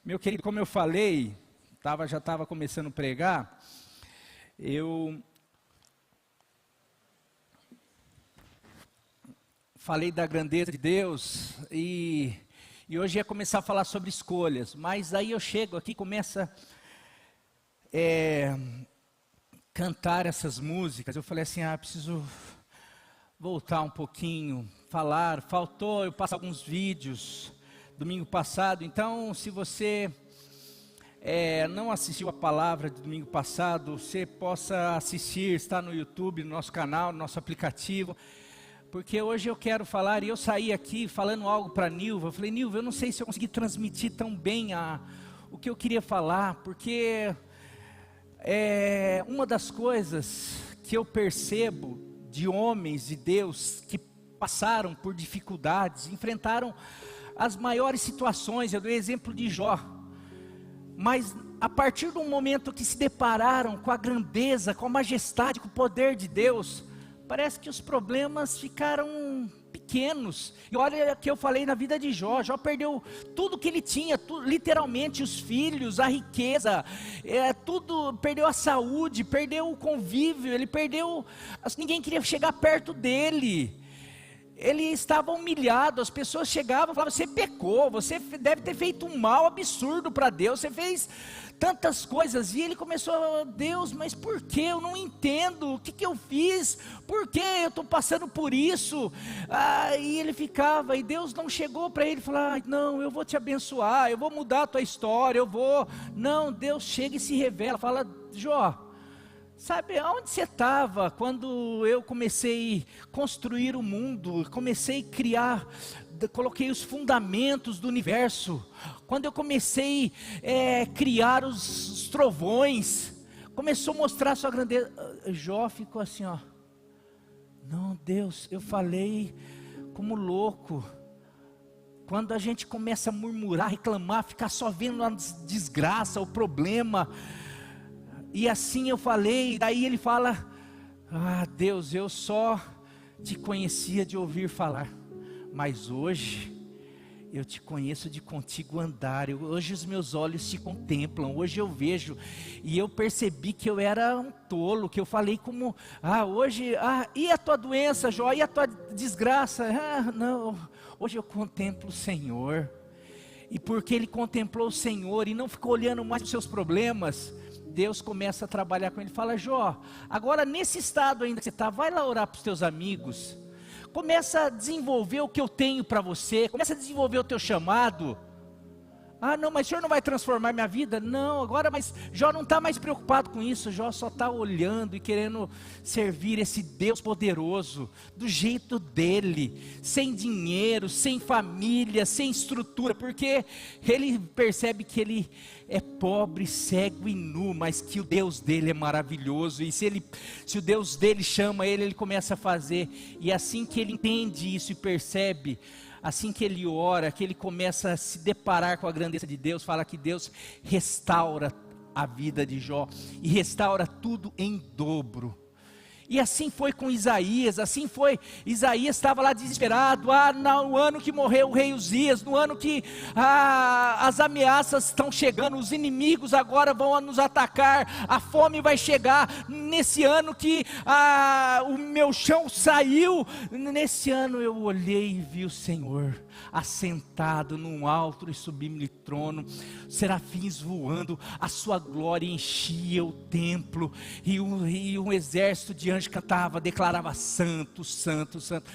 Meu querido, como eu falei, já estava começando a pregar, eu falei da grandeza de Deus e hoje ia começar a falar sobre escolhas, mas aí eu chego aqui e começo a cantar essas músicas. Eu falei assim, preciso voltar um pouquinho, faltou eu passar alguns vídeos domingo passado. Então, se você não assistiu a palavra de domingo passado, você possa assistir, está no YouTube, no nosso canal, no nosso aplicativo, porque hoje eu quero falar, e eu saí aqui falando algo para a Nilva. Eu falei, Nilva, eu não sei se eu consegui transmitir tão bem o que eu queria falar, porque uma das coisas que eu percebo de homens de Deus que passaram por dificuldades, enfrentaram as maiores situações. Eu dei o exemplo de Jó, mas a partir do momento que se depararam com a grandeza, com a majestade, com o poder de Deus, parece que os problemas ficaram pequenos. E olha que eu falei na vida de Jó. Jó perdeu tudo que ele tinha, literalmente os filhos, a riqueza, tudo, perdeu a saúde, perdeu o convívio, ele perdeu, ninguém queria chegar perto dele. Ele estava humilhado, as pessoas chegavam e falavam, você pecou, você deve ter feito um mal absurdo para Deus, você fez tantas coisas. E ele começou, Deus, mas por que? Eu não entendo, o que eu fiz? Por que eu estou passando por isso? E ele ficava, e Deus não chegou para ele e falou, não, eu vou te abençoar, eu vou mudar a tua história, não, Deus chega e se revela, fala, Jó, sabe, aonde você estava quando eu comecei a construir o mundo, comecei a criar, coloquei os fundamentos do universo, quando eu comecei a criar os trovões, começou a mostrar a sua grandeza. Jó ficou assim, não, Deus, eu falei como louco. Quando a gente começa a murmurar, reclamar, ficar só vendo a desgraça, o problema, e assim eu falei. Daí ele fala, Deus, eu só te conhecia de ouvir falar, mas hoje eu te conheço de contigo andar. Hoje os meus olhos te contemplam, hoje eu vejo, e eu percebi que eu era um tolo, que eu falei como, hoje, e a tua doença, Jó, e a tua desgraça? Não, hoje eu contemplo o Senhor. E porque ele contemplou o Senhor e não ficou olhando mais para os seus problemas, Deus começa a trabalhar com ele. Fala, Jó, agora nesse estado ainda que você está, vai lá orar para os teus amigos, começa a desenvolver o que eu tenho para você, começa a desenvolver o teu chamado. Não, mas o Senhor não vai transformar minha vida? Não, agora, mas Jó não está mais preocupado com isso. Jó só está olhando e querendo servir esse Deus poderoso, do jeito dele, sem dinheiro, sem família, sem estrutura, porque ele percebe que ele é pobre, cego e nu, mas que o Deus dele é maravilhoso, e se o Deus dele chama ele, ele começa a fazer. E assim que ele entende isso e percebe, assim que ele ora, que ele começa a se deparar com a grandeza de Deus, fala que Deus restaura a vida de Jó, e restaura tudo em dobro. E assim foi com Isaías, Isaías estava lá desesperado, no ano que morreu o rei Uzias, no ano que as ameaças estão chegando, os inimigos agora vão nos atacar, a fome vai chegar, nesse ano que o meu chão saiu, nesse ano eu olhei e vi o Senhor assentado num alto e sublime trono, serafins voando, a sua glória enchia o templo, e um exército de anjos cantava, declarava, santo, santo, santo.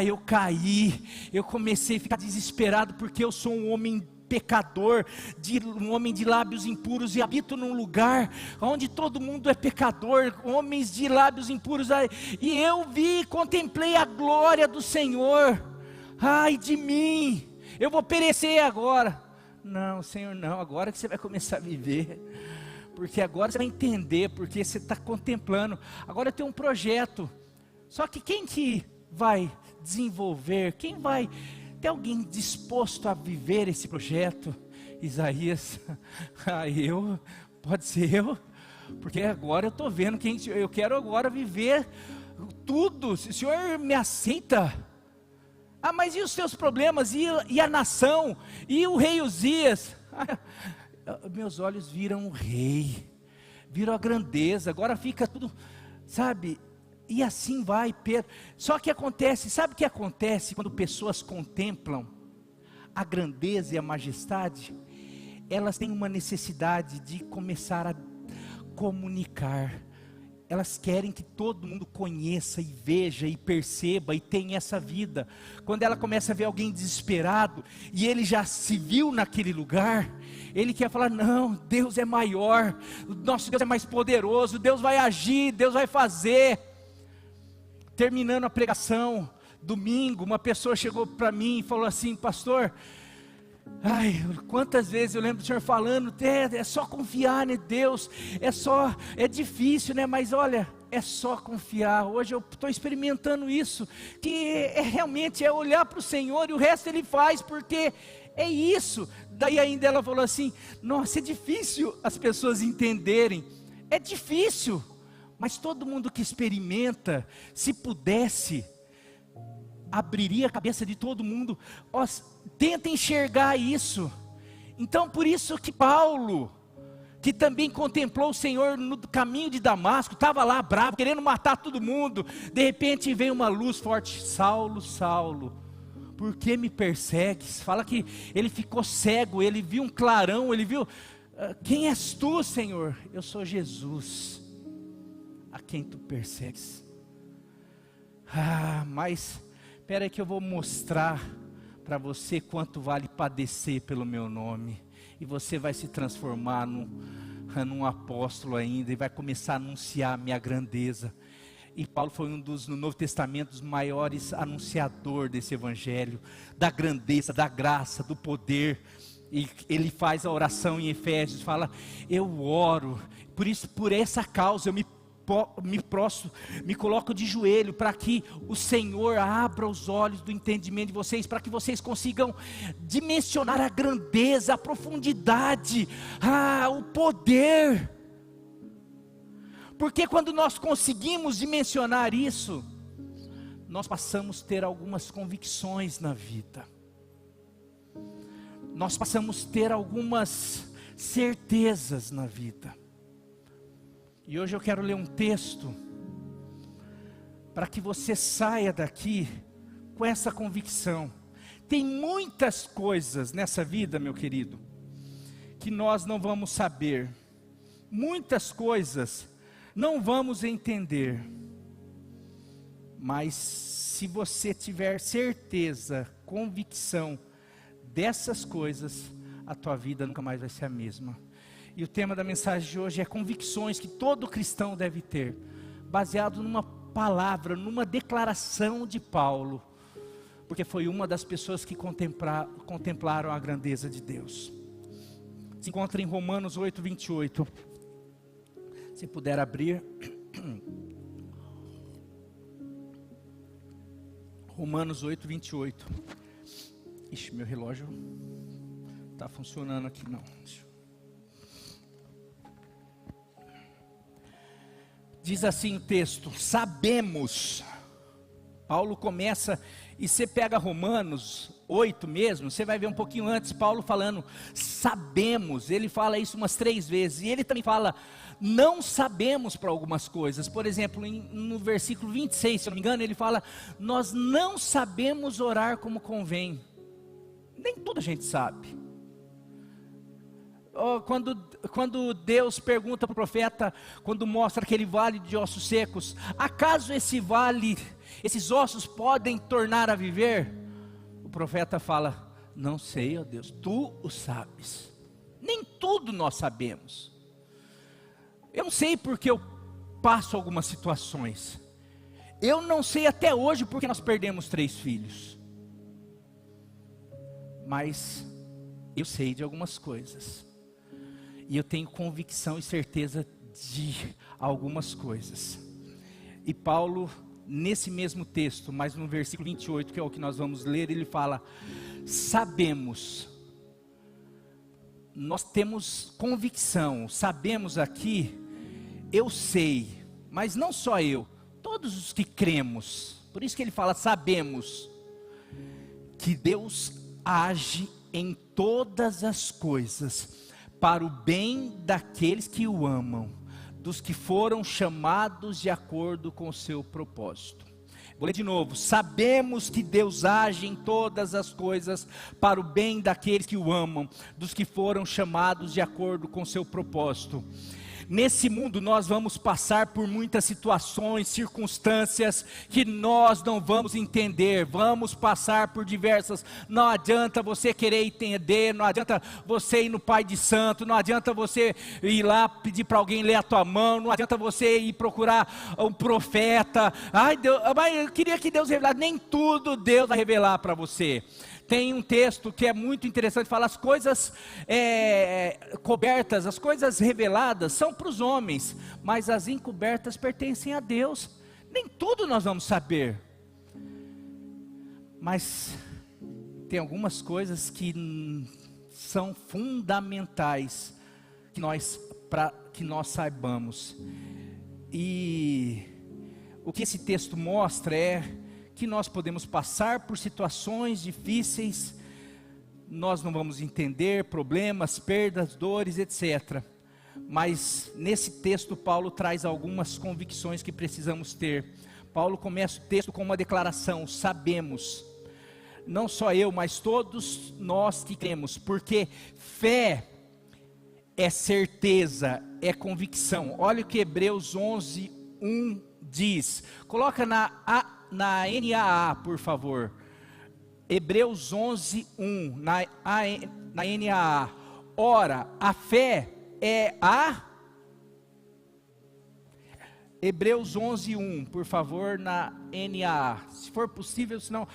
Eu caí, eu comecei a ficar desesperado, porque eu sou um homem pecador, um homem de lábios impuros, e habito num lugar onde todo mundo é pecador, homens de lábios impuros, e eu contemplei a glória do Senhor. Ai de mim, eu vou perecer agora. Não, Senhor, não, agora que você vai começar a viver, porque agora você vai entender, porque você está contemplando. Agora eu tenho um projeto, só que quem que vai desenvolver, tem alguém disposto a viver esse projeto? Isaías, pode ser eu? porque agora eu estou vendo que eu quero agora viver tudo. Se o Senhor me aceita, mas e os seus problemas, e a nação, e o rei Uzias? Meus olhos viram o rei, viram a grandeza, agora fica tudo, sabe? E assim vai, Pedro. Só que acontece, sabe o que acontece quando pessoas contemplam a grandeza e a majestade? Elas têm uma necessidade de começar a comunicar. Elas querem que todo mundo conheça e veja e perceba e tenha essa vida. Quando ela começa a ver alguém desesperado e ele já se viu naquele lugar, ele quer falar: não, Deus é maior, nosso Deus é mais poderoso, Deus vai agir, Deus vai fazer. Terminando a pregação, domingo, uma pessoa chegou para mim e falou assim: pastor, quantas vezes eu lembro do senhor falando, é só confiar em Deus, é difícil, né? Mas olha, é só confiar. Hoje eu estou experimentando isso, que realmente é olhar para o Senhor e o resto Ele faz, porque é isso. Daí ainda ela falou assim: nossa, é difícil as pessoas entenderem, é difícil, mas todo mundo que experimenta, se pudesse, abriria a cabeça de todo mundo. Tenta enxergar isso. Então por isso que Paulo, que também contemplou o Senhor no caminho de Damasco, estava lá bravo, querendo matar todo mundo, de repente vem uma luz forte: Saulo, Saulo, por que me persegues? Fala que ele ficou cego, ele viu um clarão, ele viu: quem és tu, Senhor? Eu sou Jesus, a quem tu persegues. Mas espera aí que eu vou mostrar para você quanto vale padecer pelo meu nome, e você vai se transformar num apóstolo ainda, e vai começar a anunciar a minha grandeza. E Paulo foi no Novo Testamento, dos maiores anunciador desse evangelho, da grandeza, da graça, do poder. E ele faz a oração em Efésios, fala: eu oro, por essa causa eu me prostro, me coloco de joelho, para que o Senhor abra os olhos do entendimento de vocês, para que vocês consigam dimensionar a grandeza, a profundidade, o poder. Porque quando nós conseguimos dimensionar isso, nós passamos a ter algumas convicções na vida, nós passamos a ter algumas certezas na vida. E hoje eu quero ler um texto, para que você saia daqui com essa convicção. Tem muitas coisas nessa vida, meu querido, que nós não vamos saber, muitas coisas não vamos entender, mas se você tiver certeza, convicção dessas coisas, a tua vida nunca mais vai ser a mesma. E o tema da mensagem de hoje é convicções que todo cristão deve ter, baseado numa palavra, numa declaração de Paulo, porque foi uma das pessoas que contemplaram a grandeza de Deus. Se encontra em Romanos 8, 28. Se puder abrir. Romanos 8, 28. Ixi, meu relógio não está funcionando aqui não. Diz assim o texto: sabemos. Paulo começa, e você pega Romanos 8 mesmo, você vai ver um pouquinho antes, Paulo falando, sabemos. Ele fala isso umas 3 vezes, e ele também fala, não sabemos para algumas coisas. Por exemplo, no versículo 26, se eu não me engano, ele fala, nós não sabemos orar como convém. Nem tudo a gente sabe. Quando Deus pergunta para o profeta, quando mostra aquele vale de ossos secos, acaso esses ossos podem tornar a viver? O profeta fala, não sei, ó Deus, tu o sabes. Nem tudo nós sabemos. Eu não sei porque eu passo algumas situações. Eu não sei até hoje porque nós perdemos 3 filhos. Mas eu sei de algumas coisas. E eu tenho convicção e certeza de algumas coisas. E Paulo, nesse mesmo texto, mas no versículo 28, que é o que nós vamos ler, ele fala, sabemos. Nós temos convicção, sabemos aqui, eu sei, mas não só eu, todos os que cremos, por isso que ele fala, sabemos, que Deus age em todas as coisas, para o bem daqueles que o amam, dos que foram chamados de acordo com o seu propósito. Vou ler de novo, sabemos que Deus age em todas as coisas, para o bem daqueles que o amam, dos que foram chamados de acordo com o seu propósito. Nesse mundo nós vamos passar por muitas situações, circunstâncias que nós não vamos entender, vamos passar por diversas, não adianta você querer entender, não adianta você ir no Pai de Santo, não adianta você ir lá pedir para alguém ler a tua mão, não adianta você ir procurar um profeta, ai Deus, mas eu queria que Deus revelasse, nem tudo Deus vai revelar para você. Tem um texto que é muito interessante, fala as coisas cobertas, as coisas reveladas são para os homens, mas as encobertas pertencem a Deus. Nem tudo nós vamos saber, mas tem algumas coisas que são fundamentais para que nós saibamos. E o que esse texto mostra é que nós podemos passar por situações difíceis, nós não vamos entender problemas, perdas, dores, etc. Mas nesse texto Paulo traz algumas convicções que precisamos ter. Paulo começa o texto com uma declaração, sabemos, não só eu, mas todos nós que cremos, porque fé é certeza, é convicção. Olha o que Hebreus 11:1 diz, coloca na NAA, por favor. Hebreus 11:1 na NAA. Ora, a fé é a... Hebreus 11:1, por favor, na NAA. Se for possível, senão...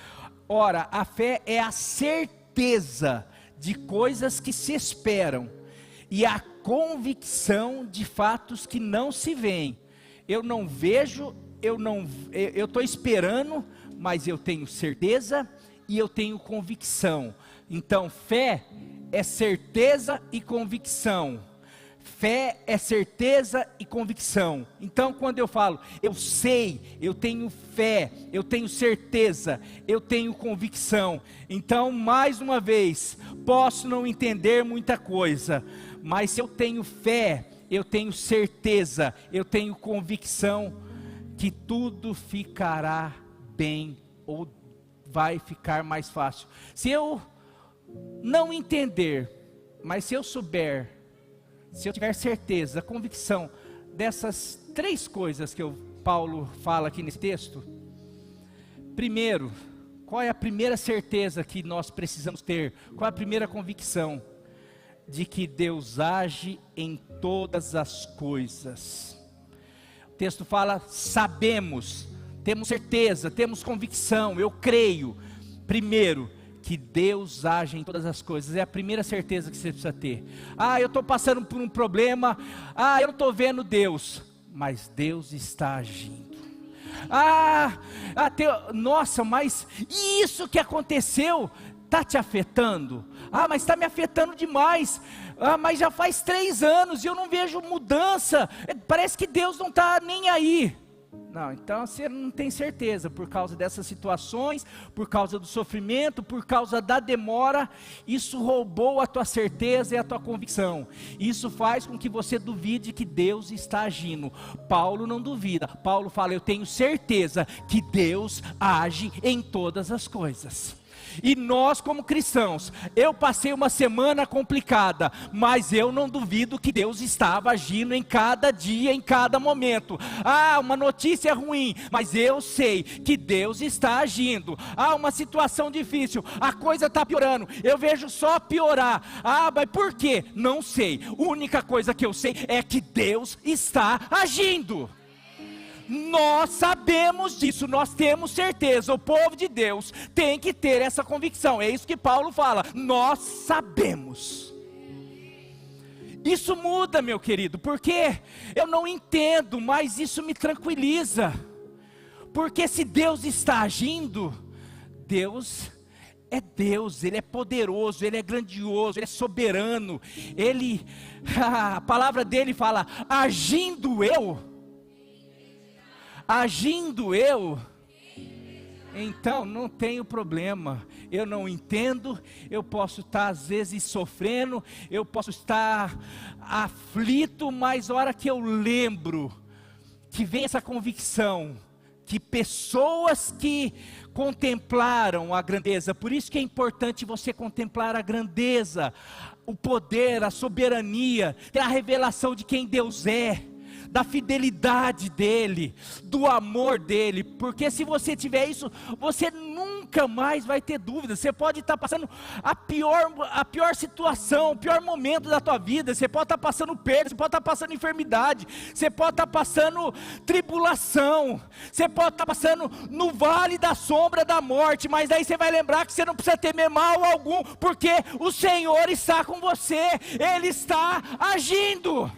Ora, a fé é a certeza de coisas que se esperam e a convicção de fatos que não se veem. Eu não vejo, eu estou esperando, mas eu tenho certeza e eu tenho convicção. Então, fé é certeza e convicção. Fé é certeza e convicção. Então, quando eu falo, eu sei, eu tenho fé, eu tenho certeza, eu tenho convicção. Então, mais uma vez, posso não entender muita coisa, mas se eu tenho fé, eu tenho certeza, eu tenho convicção que tudo ficará bem ou vai ficar mais fácil. Se eu não entender, mas se eu souber, se eu tiver certeza, convicção dessas três coisas que Paulo fala aqui nesse texto. Primeiro, qual é a primeira certeza que nós precisamos ter? Qual é a primeira convicção? De que Deus age em todas as coisas. O texto fala, sabemos, temos certeza, temos convicção, eu creio. Primeiro, que Deus age em todas as coisas, é a primeira certeza que você precisa ter. Ah, eu estou passando por um problema, eu não estou vendo Deus, mas Deus está agindo. Nossa, mas isso que aconteceu está te afetando? Mas está me afetando demais. Mas já faz 3 anos e eu não vejo mudança. Parece que Deus não está nem aí. Não, então você não tem certeza por causa dessas situações, por causa do sofrimento, por causa da demora. Isso roubou a tua certeza e a tua convicção. Isso faz com que você duvide que Deus está agindo. Paulo não duvida. Paulo fala, eu tenho certeza que Deus age em todas as coisas. E nós como cristãos, eu passei uma semana complicada, mas eu não duvido que Deus estava agindo em cada dia, em cada momento. Uma notícia ruim, mas eu sei que Deus está agindo. Uma situação difícil, a coisa está piorando, eu vejo só piorar. Mas por quê? Não sei. A única coisa que eu sei é que Deus está agindo. Nós sabemos disso, nós temos certeza, o povo de Deus tem que ter essa convicção, é isso que Paulo fala, nós sabemos. Isso muda, meu querido, porque eu não entendo, mas isso me tranquiliza, porque se Deus está agindo, Deus é Deus, Ele é poderoso, Ele é grandioso, Ele é soberano. A palavra dele fala, agindo eu, então não tenho problema. Eu não entendo, eu posso estar às vezes sofrendo, eu posso estar aflito, mas a hora que eu lembro, que vem essa convicção, que pessoas que contemplaram a grandeza, por isso que é importante você contemplar a grandeza, o poder, a soberania, ter a revelação de quem Deus é, da fidelidade dEle, do amor dEle, porque se você tiver isso, você nunca mais vai ter dúvida. Você pode estar passando a pior situação, o pior momento da tua vida, você pode estar passando perda, você pode estar passando enfermidade, você pode estar passando tribulação, você pode estar passando no vale da sombra da morte, mas aí você vai lembrar que você não precisa temer mal algum, porque o Senhor está com você, Ele está agindo.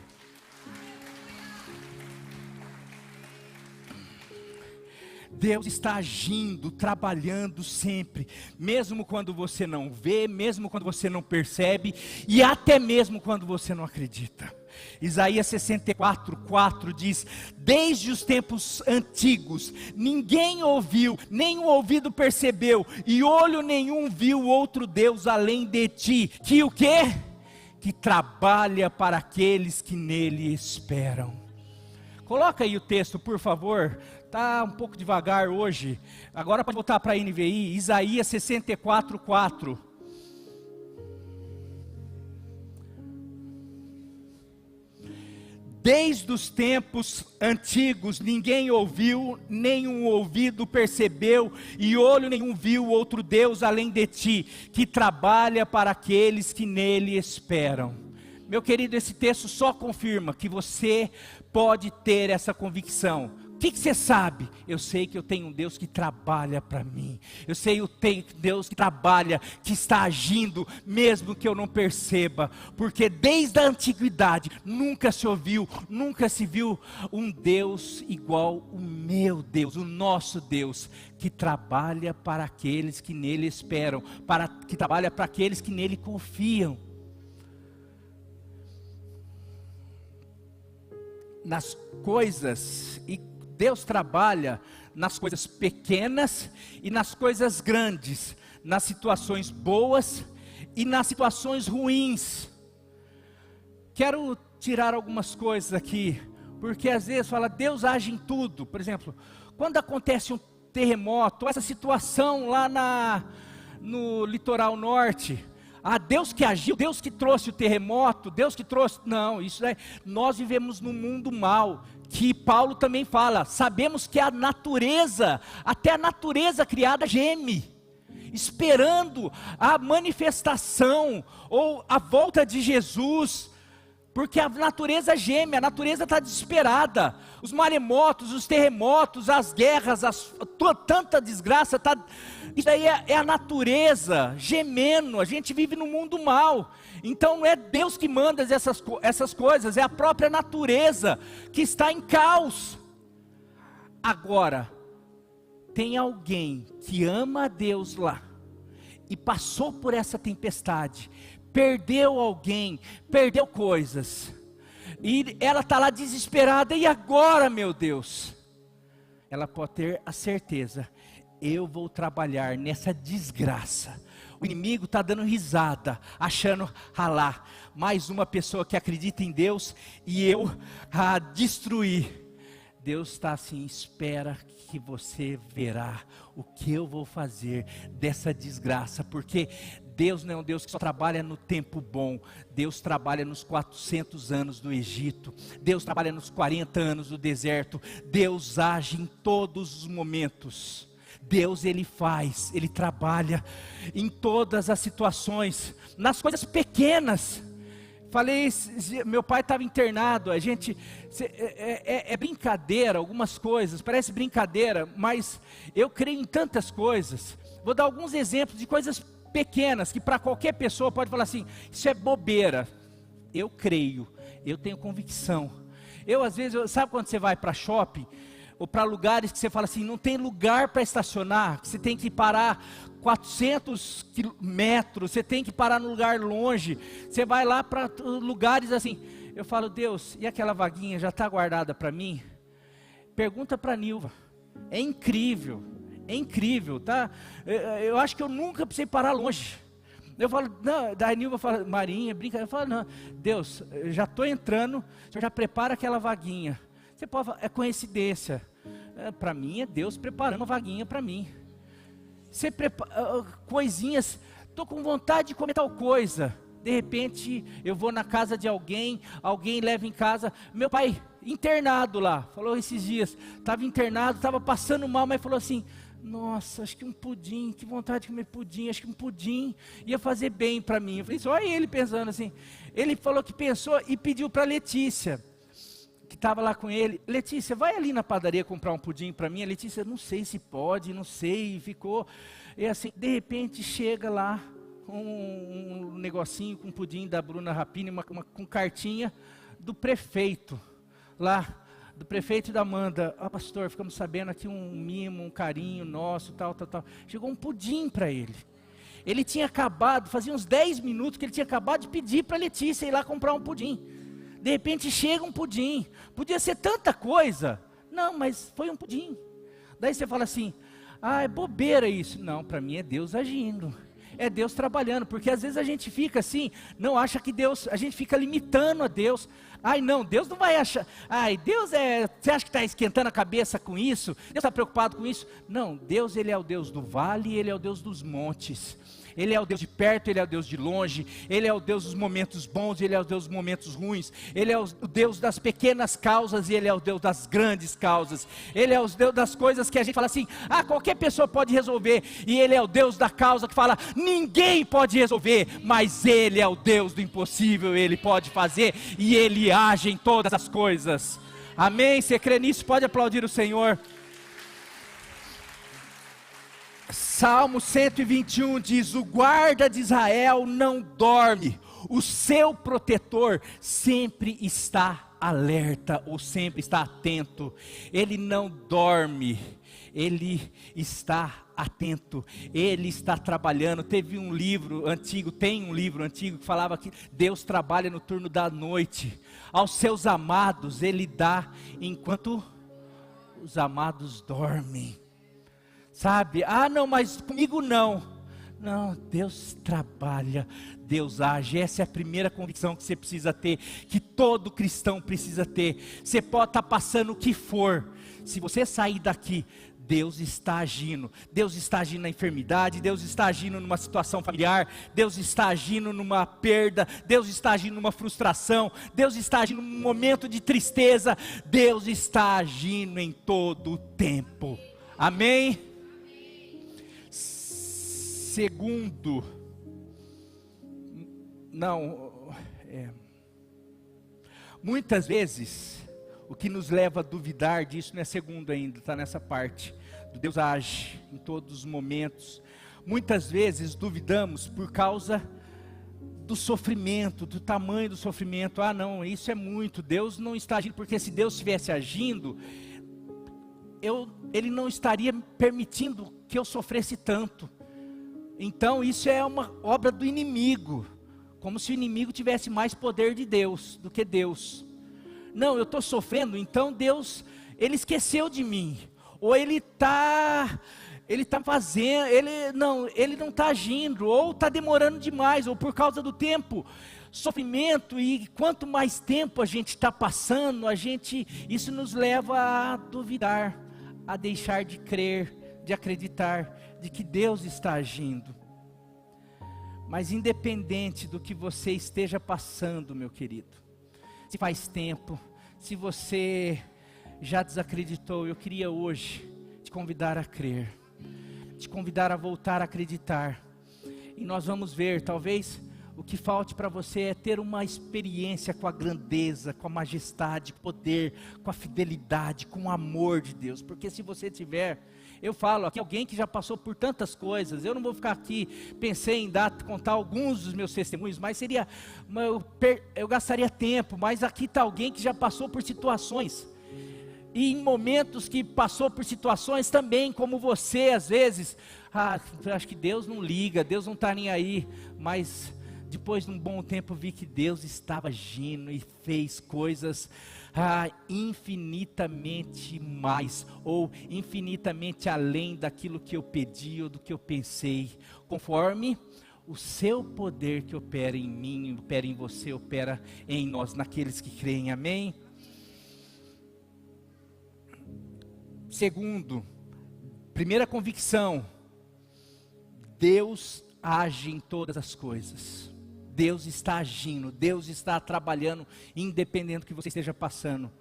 Deus está agindo, trabalhando sempre, mesmo quando você não vê, mesmo quando você não percebe, e até mesmo quando você não acredita. Isaías 64:4 diz, desde os tempos antigos, ninguém ouviu, nem o ouvido percebeu, e olho nenhum viu outro Deus além de ti, que o quê? Que trabalha para aqueles que nele esperam. Coloca aí o texto, por favor. Está um pouco devagar hoje. Agora pode voltar para a NVI. Isaías 64:4. Desde os tempos antigos ninguém ouviu, nenhum ouvido percebeu, e olho nenhum viu outro Deus além de ti, que trabalha para aqueles que nele esperam. Meu querido, esse texto só confirma que você pode ter essa convicção. O que você sabe? Eu sei que eu tenho um Deus que trabalha para mim. Eu sei que eu tenho um Deus que trabalha, que está agindo, mesmo que eu não perceba. Porque desde a antiguidade, nunca se ouviu, nunca se viu um Deus igual o meu Deus, o nosso Deus, que trabalha para aqueles que nele esperam, que trabalha para aqueles que nele confiam. Nas coisas, e Deus trabalha nas coisas pequenas e nas coisas grandes, nas situações boas e nas situações ruins. Quero tirar algumas coisas aqui, porque às vezes fala, Deus age em tudo. Por exemplo, quando acontece um terremoto, essa situação lá no litoral norte, Deus que agiu, Deus que trouxe o terremoto, Deus que trouxe, não, isso é, nós vivemos num mundo mal, que Paulo também fala, sabemos que a natureza, até a natureza criada geme, esperando a manifestação, ou a volta de Jesus, porque a natureza geme, a natureza está desesperada, os maremotos, os terremotos, as guerras, tanta desgraça, isso aí é a natureza gemendo. A gente vive num mundo mal, então não é Deus que manda essas coisas, é a própria natureza que está em caos. Agora, tem alguém que ama a Deus lá, e passou por essa tempestade, perdeu alguém, perdeu coisas, e ela está lá desesperada, e agora, meu Deus? Ela pode ter a certeza, eu vou trabalhar nessa desgraça. O inimigo está dando risada, achando, lá, mais uma pessoa que acredita em Deus, e eu destruir. Deus está assim, espera que você verá o que eu vou fazer dessa desgraça, porque Deus não é um Deus que só trabalha no tempo bom. Deus trabalha nos 400 anos do Egito, Deus trabalha nos 40 anos do deserto, Deus age em todos os momentos. Deus, Ele faz, Ele trabalha em todas as situações, nas coisas pequenas. Falei, meu pai estava internado, a gente, é brincadeira algumas coisas, parece brincadeira, mas eu creio em tantas coisas. Vou dar alguns exemplos de coisas pequenas, que para qualquer pessoa pode falar assim, isso é bobeira. Eu creio, eu tenho convicção. Eu às vezes, sabe quando você vai para shopping, ou para lugares que você fala assim, não tem lugar para estacionar, você tem que parar 400 metros, você tem que parar num lugar longe, você vai lá para lugares assim. Eu falo, Deus, e aquela vaguinha já está guardada para mim? Pergunta para a Nilva. É incrível, tá? Eu acho que eu nunca precisei parar longe. Eu falo, não, daí a Nilva fala, Marinha, brinca, eu falo, não, Deus, eu já estou entrando, o Senhor já prepara aquela vaguinha. Você pode falar, é coincidência. Para mim é Deus preparando a vaguinha para mim. Você prepara coisinhas, estou com vontade de comer tal coisa. De repente eu vou na casa de alguém leva em casa. Meu pai, internado lá, falou esses dias, estava internado, estava passando mal, mas falou assim, nossa, acho que um pudim, que vontade de comer pudim, acho que um pudim ia fazer bem para mim. Eu falei, olha ele pensando assim. Ele falou que pensou e pediu para Letícia, que estava lá com ele, Letícia, vai ali na padaria comprar um pudim para mim. A Letícia, não sei se pode, não sei, ficou, e assim, de repente chega lá, um negocinho com pudim da Bruna Rapini, com cartinha do prefeito, lá, do prefeito da Amanda. Pastor, ficamos sabendo aqui um mimo, um carinho nosso, tal. Chegou um pudim para ele. Ele tinha acabado, fazia uns 10 minutos que ele tinha acabado de pedir para a Letícia ir lá comprar um pudim. De repente chega um pudim, podia ser tanta coisa, não, mas foi um pudim. Daí você fala assim, é bobeira isso. Não, para mim é Deus agindo, é Deus trabalhando, porque às vezes a gente fica assim, não acha que Deus, a gente fica limitando a Deus. Não, Deus não vai achar, Deus você acha que está esquentando a cabeça com isso? Deus está preocupado com isso? Não, Deus ele é o Deus do vale, ele é o Deus dos montes. Ele é o Deus de perto, Ele é o Deus de longe, Ele é o Deus dos momentos bons, Ele é o Deus dos momentos ruins, Ele é o Deus das pequenas causas e Ele é o Deus das grandes causas, Ele é o Deus das coisas que a gente fala assim, qualquer pessoa pode resolver, e Ele é o Deus da causa que fala, ninguém pode resolver, mas Ele é o Deus do impossível, Ele pode fazer, e Ele age em todas as coisas. Amém? Você crê nisso? Pode aplaudir o Senhor. Salmo 121 diz, o guarda de Israel não dorme, o seu protetor sempre está alerta, ou sempre está atento, ele não dorme, ele está atento, ele está trabalhando. Tem um livro antigo que falava que Deus trabalha no turno da noite, aos seus amados ele dá, enquanto os amados dormem. Sabe, não, mas comigo não. Não, Deus trabalha, Deus age. Essa é a primeira convicção que você precisa ter, que todo cristão precisa ter. Você pode estar passando o que for, se você sair daqui, Deus está agindo. Deus está agindo na enfermidade, Deus está agindo numa situação familiar, Deus está agindo numa perda, Deus está agindo numa frustração, Deus está agindo num momento de tristeza, Deus está agindo em todo o tempo. Amém? Muitas vezes, o que nos leva a duvidar disso, não é segundo ainda, está nessa parte, do Deus age em todos os momentos. Muitas vezes duvidamos por causa do sofrimento, do tamanho do sofrimento. Não, isso é muito, Deus não está agindo, porque se Deus estivesse agindo, Ele não estaria permitindo que eu sofresse tanto. Então isso é uma obra do inimigo, como se o inimigo tivesse mais poder de Deus do que Deus. Não, eu estou sofrendo, então Deus, Ele esqueceu de mim, ou Ele está fazendo, Ele não está agindo, ou está demorando demais, ou por causa do tempo, sofrimento, e quanto mais tempo a gente está passando, isso nos leva a duvidar, a deixar de crer, de acreditar, de que Deus está agindo. Mas independente do que você esteja passando, meu querido, se faz tempo, se você já desacreditou, eu queria hoje te convidar a crer, te convidar a voltar a acreditar, e nós vamos ver, talvez o que falte para você é ter uma experiência com a grandeza, com a majestade, com o poder, com a fidelidade, com o amor de Deus, porque se você tiver, eu falo aqui, alguém que já passou por tantas coisas, eu não vou ficar aqui, pensei em contar alguns dos meus testemunhos, mas eu gastaria tempo, mas aqui está alguém que já passou por situações, e em momentos que passou por situações também, como você às vezes, eu acho que Deus não liga, Deus não está nem aí, mas depois de um bom tempo vi que Deus estava agindo e fez coisas infinitamente mais, ou infinitamente além daquilo que eu pedi ou do que eu pensei, conforme o seu poder que opera em mim, opera em você, opera em nós, naqueles que creem, amém? Segundo, primeira convicção, Deus age em todas as coisas. Deus está agindo, Deus está trabalhando, independente do que você esteja passando.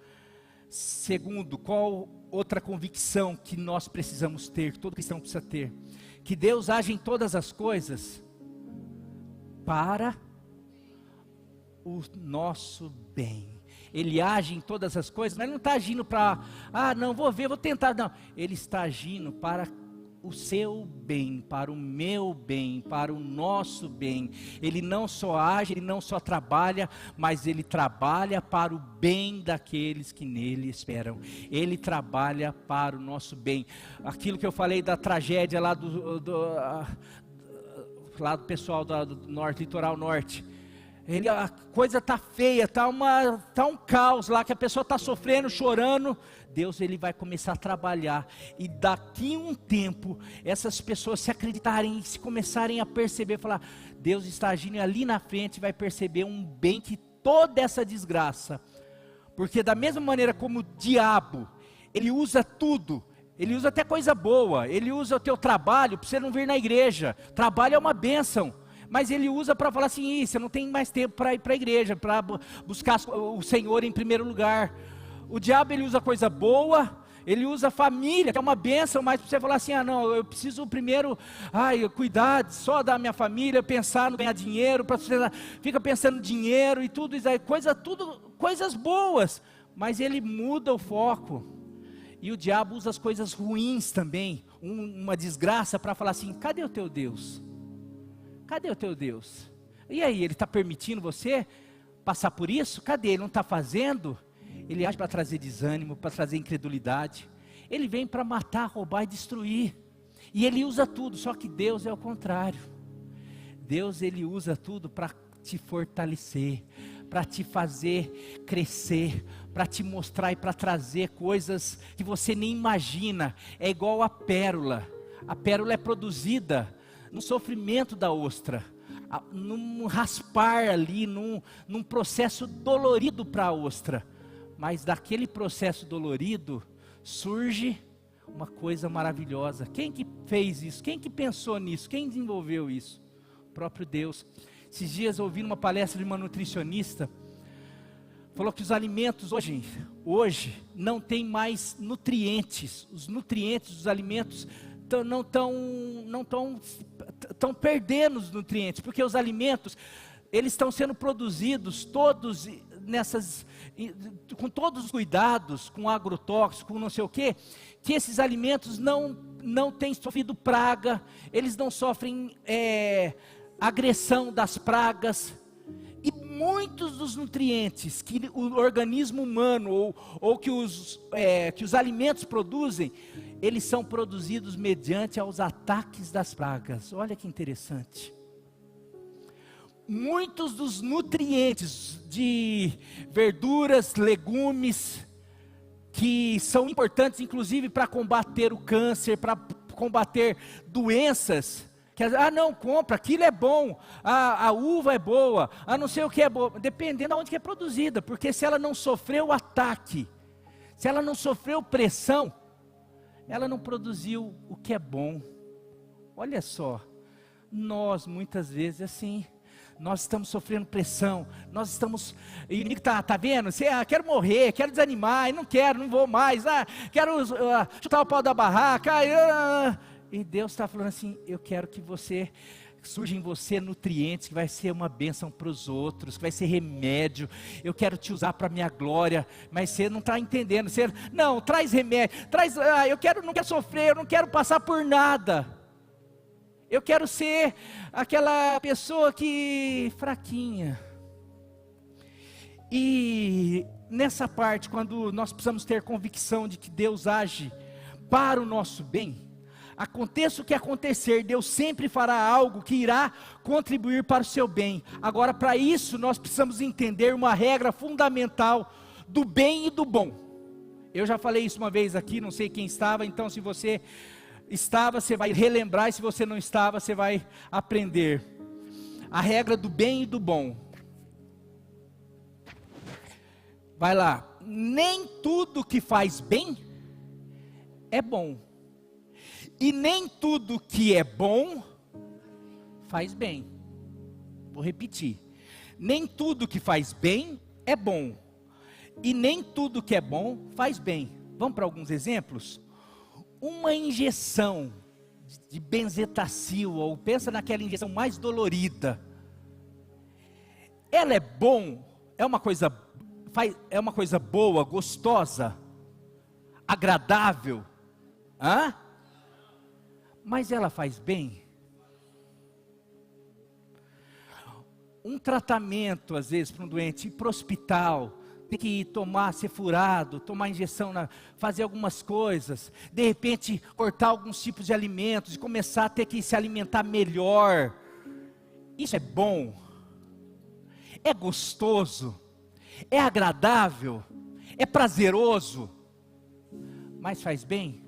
Segundo, qual outra convicção que nós precisamos ter, que todo cristão precisa ter? Que Deus age em todas as coisas para o nosso bem. Ele age em todas as coisas, mas ele não está agindo para, não, vou ver, vou tentar, não. Ele está agindo para o seu bem, para o meu bem, para o nosso bem. Ele não só age, ele não só trabalha, mas ele trabalha para o bem daqueles que nele esperam. Ele trabalha para o nosso bem. Aquilo que eu falei da tragédia lá lá do pessoal do norte, litoral norte. A coisa está feia, está um caos lá, que a pessoa está sofrendo, chorando. Deus, ele vai começar a trabalhar, e daqui a um tempo, essas pessoas se acreditarem, se começarem a perceber, falar, Deus está agindo, e ali na frente vai perceber um bem que toda essa desgraça, porque da mesma maneira como o diabo, ele usa tudo, ele usa até coisa boa, ele usa o teu trabalho, para você não vir na igreja, trabalho é uma bênção, mas ele usa para falar assim, você não tem mais tempo para ir para a igreja, para buscar o Senhor em primeiro lugar. O diabo, ele usa coisa boa, ele usa família, que é uma bênção, mas para você falar assim, não, eu preciso primeiro, cuidar só da minha família, pensar no ganhar dinheiro, para você fica pensando em dinheiro e tudo isso aí, coisas boas, mas ele muda o foco. E o diabo usa as coisas ruins também, uma desgraça, para falar assim, cadê o teu Deus? Cadê o teu Deus? E aí, ele está permitindo você passar por isso? Cadê? Ele não está fazendo? Ele age para trazer desânimo, para trazer incredulidade. Ele vem para matar, roubar e destruir. E ele usa tudo, só que Deus é o contrário. Deus, ele usa tudo para te fortalecer, para te fazer crescer, para te mostrar e para trazer coisas que você nem imagina. É igual a pérola. A pérola é produzida no sofrimento da ostra, num raspar ali, num processo dolorido para a ostra, mas daquele processo dolorido, surge uma coisa maravilhosa. Quem que fez isso? Quem que pensou nisso? Quem desenvolveu isso? O próprio Deus. Esses dias ouvi numa palestra de uma nutricionista, falou que os alimentos hoje não tem mais nutrientes, os nutrientes dos alimentos não estão perdendo os nutrientes, porque os alimentos, eles estão sendo produzidos todos com todos os cuidados, com agrotóxico, com não sei o que esses alimentos não têm sofrido praga, eles não sofrem agressão das pragas, e muitos dos nutrientes que o organismo humano ou que os alimentos produzem, eles são produzidos mediante aos ataques das pragas. Olha que interessante. Muitos dos nutrientes de verduras, legumes, que são importantes inclusive para combater o câncer, para combater doenças, não, compra, aquilo é bom, a uva é boa, não sei o que é bom, dependendo de onde que é produzida, porque se ela não sofreu ataque, se ela não sofreu pressão, ela não produziu o que é bom. Olha só, nós muitas vezes assim, nós estamos sofrendo pressão, nós estamos, o inimigo está vendo, você, quero morrer, quero desanimar, não quero, não vou mais, quero chutar o pau da barraca, e Deus está falando assim, eu quero que surja em você nutrientes, que vai ser uma bênção para os outros, que vai ser remédio, eu quero te usar para a minha glória, mas você não está entendendo, não, traz remédio, não quero sofrer, eu não quero passar por nada, eu quero ser aquela pessoa fraquinha, e nessa parte, quando nós precisamos ter convicção de que Deus age para o nosso bem, aconteça o que acontecer, Deus sempre fará algo que irá contribuir para o seu bem. Agora, para isso, nós precisamos entender uma regra fundamental do bem e do bom. Eu já falei isso uma vez aqui, não sei quem estava, então se você estava, você vai relembrar, e se você não estava, você vai aprender. A regra do bem e do bom. Vai lá. Nem tudo que faz bem é bom. E nem tudo que é bom faz bem. Vou repetir. Nem tudo que faz bem é bom. E nem tudo que é bom faz bem. Vamos para alguns exemplos? Uma injeção de benzetacil, ou pensa naquela injeção mais dolorida. Ela é bom, é uma coisa boa, gostosa, agradável. Hã? Mas ela faz bem? Um tratamento, às vezes, para um doente, ir para o hospital, ter que tomar, ser furado, tomar injeção, fazer algumas coisas, de repente cortar alguns tipos de alimentos, e começar a ter que se alimentar melhor. Isso é bom? É gostoso? É agradável? É prazeroso? Mas faz bem?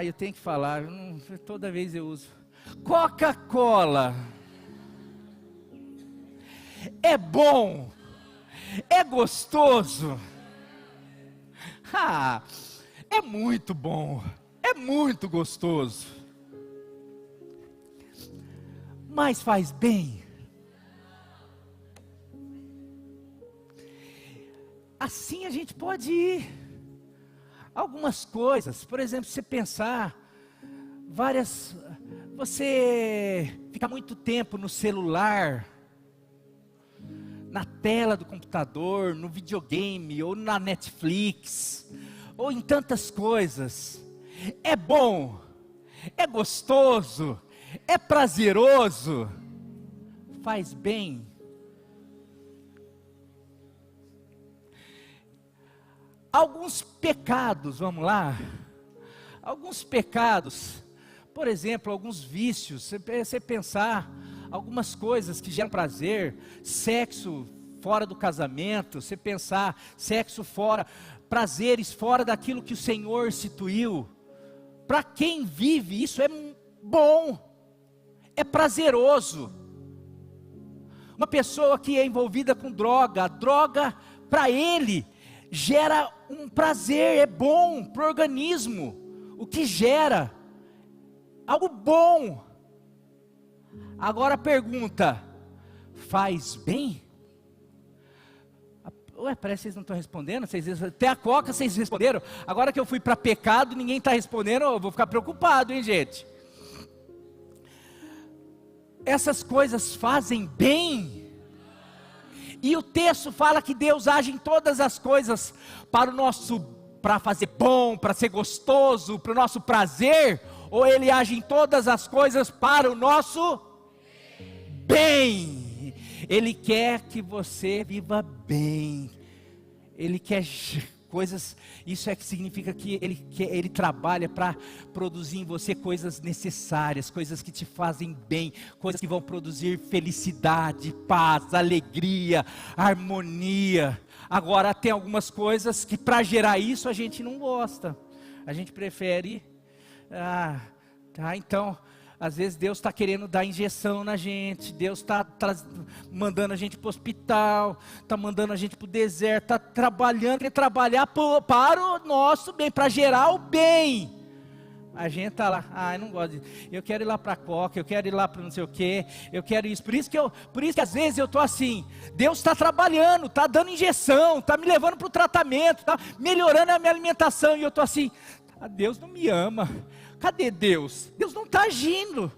Eu tenho que falar, toda vez eu uso. Coca-Cola. É bom? É gostoso? É muito bom. É muito gostoso. Mas faz bem? Assim a gente pode ir. Algumas coisas, por exemplo, você pensar, você fica muito tempo no celular, na tela do computador, no videogame, ou na Netflix, ou em tantas coisas. É bom? É gostoso? É prazeroso? Faz bem? Alguns pecados, vamos lá. Alguns pecados, por exemplo, alguns vícios. Você pensar, algumas coisas que geram prazer, sexo fora do casamento, você pensar, sexo fora, prazeres fora daquilo que o Senhor instituiu. Para quem vive, isso é bom, é prazeroso. Uma pessoa que é envolvida com droga, a droga para ele gera um prazer, é bom para o organismo. O que gera? Algo bom. Agora a pergunta, faz bem? Parece que vocês não estão respondendo. Até a Coca vocês responderam. Agora que eu fui para pecado, ninguém está respondendo, eu vou ficar preocupado, hein, gente? Essas coisas fazem bem? E o texto fala que Deus age em todas as coisas para fazer bom, para ser gostoso, para o nosso prazer, ou Ele age em todas as coisas para o nosso bem. Ele quer que você viva bem. Ele quer coisas, isso é que significa que Ele trabalha para produzir em você coisas necessárias, coisas que te fazem bem, coisas que vão produzir felicidade, paz, alegria, harmonia. Agora tem algumas coisas que para gerar isso a gente não gosta, a gente prefere, então às vezes Deus está querendo dar injeção na gente, Deus está mandando a gente para o hospital, está mandando a gente para o deserto, está trabalhando, quer trabalhar para o nosso bem, para gerar o bem. A gente está lá, eu não gosto disso, eu quero ir lá para a Coca, eu quero ir lá para não sei o que, eu quero isso, por isso que às vezes eu estou assim, Deus está trabalhando, está dando injeção, está me levando para o tratamento, está melhorando a minha alimentação, e eu estou assim, Deus não me ama. Cadê Deus? Deus não está agindo.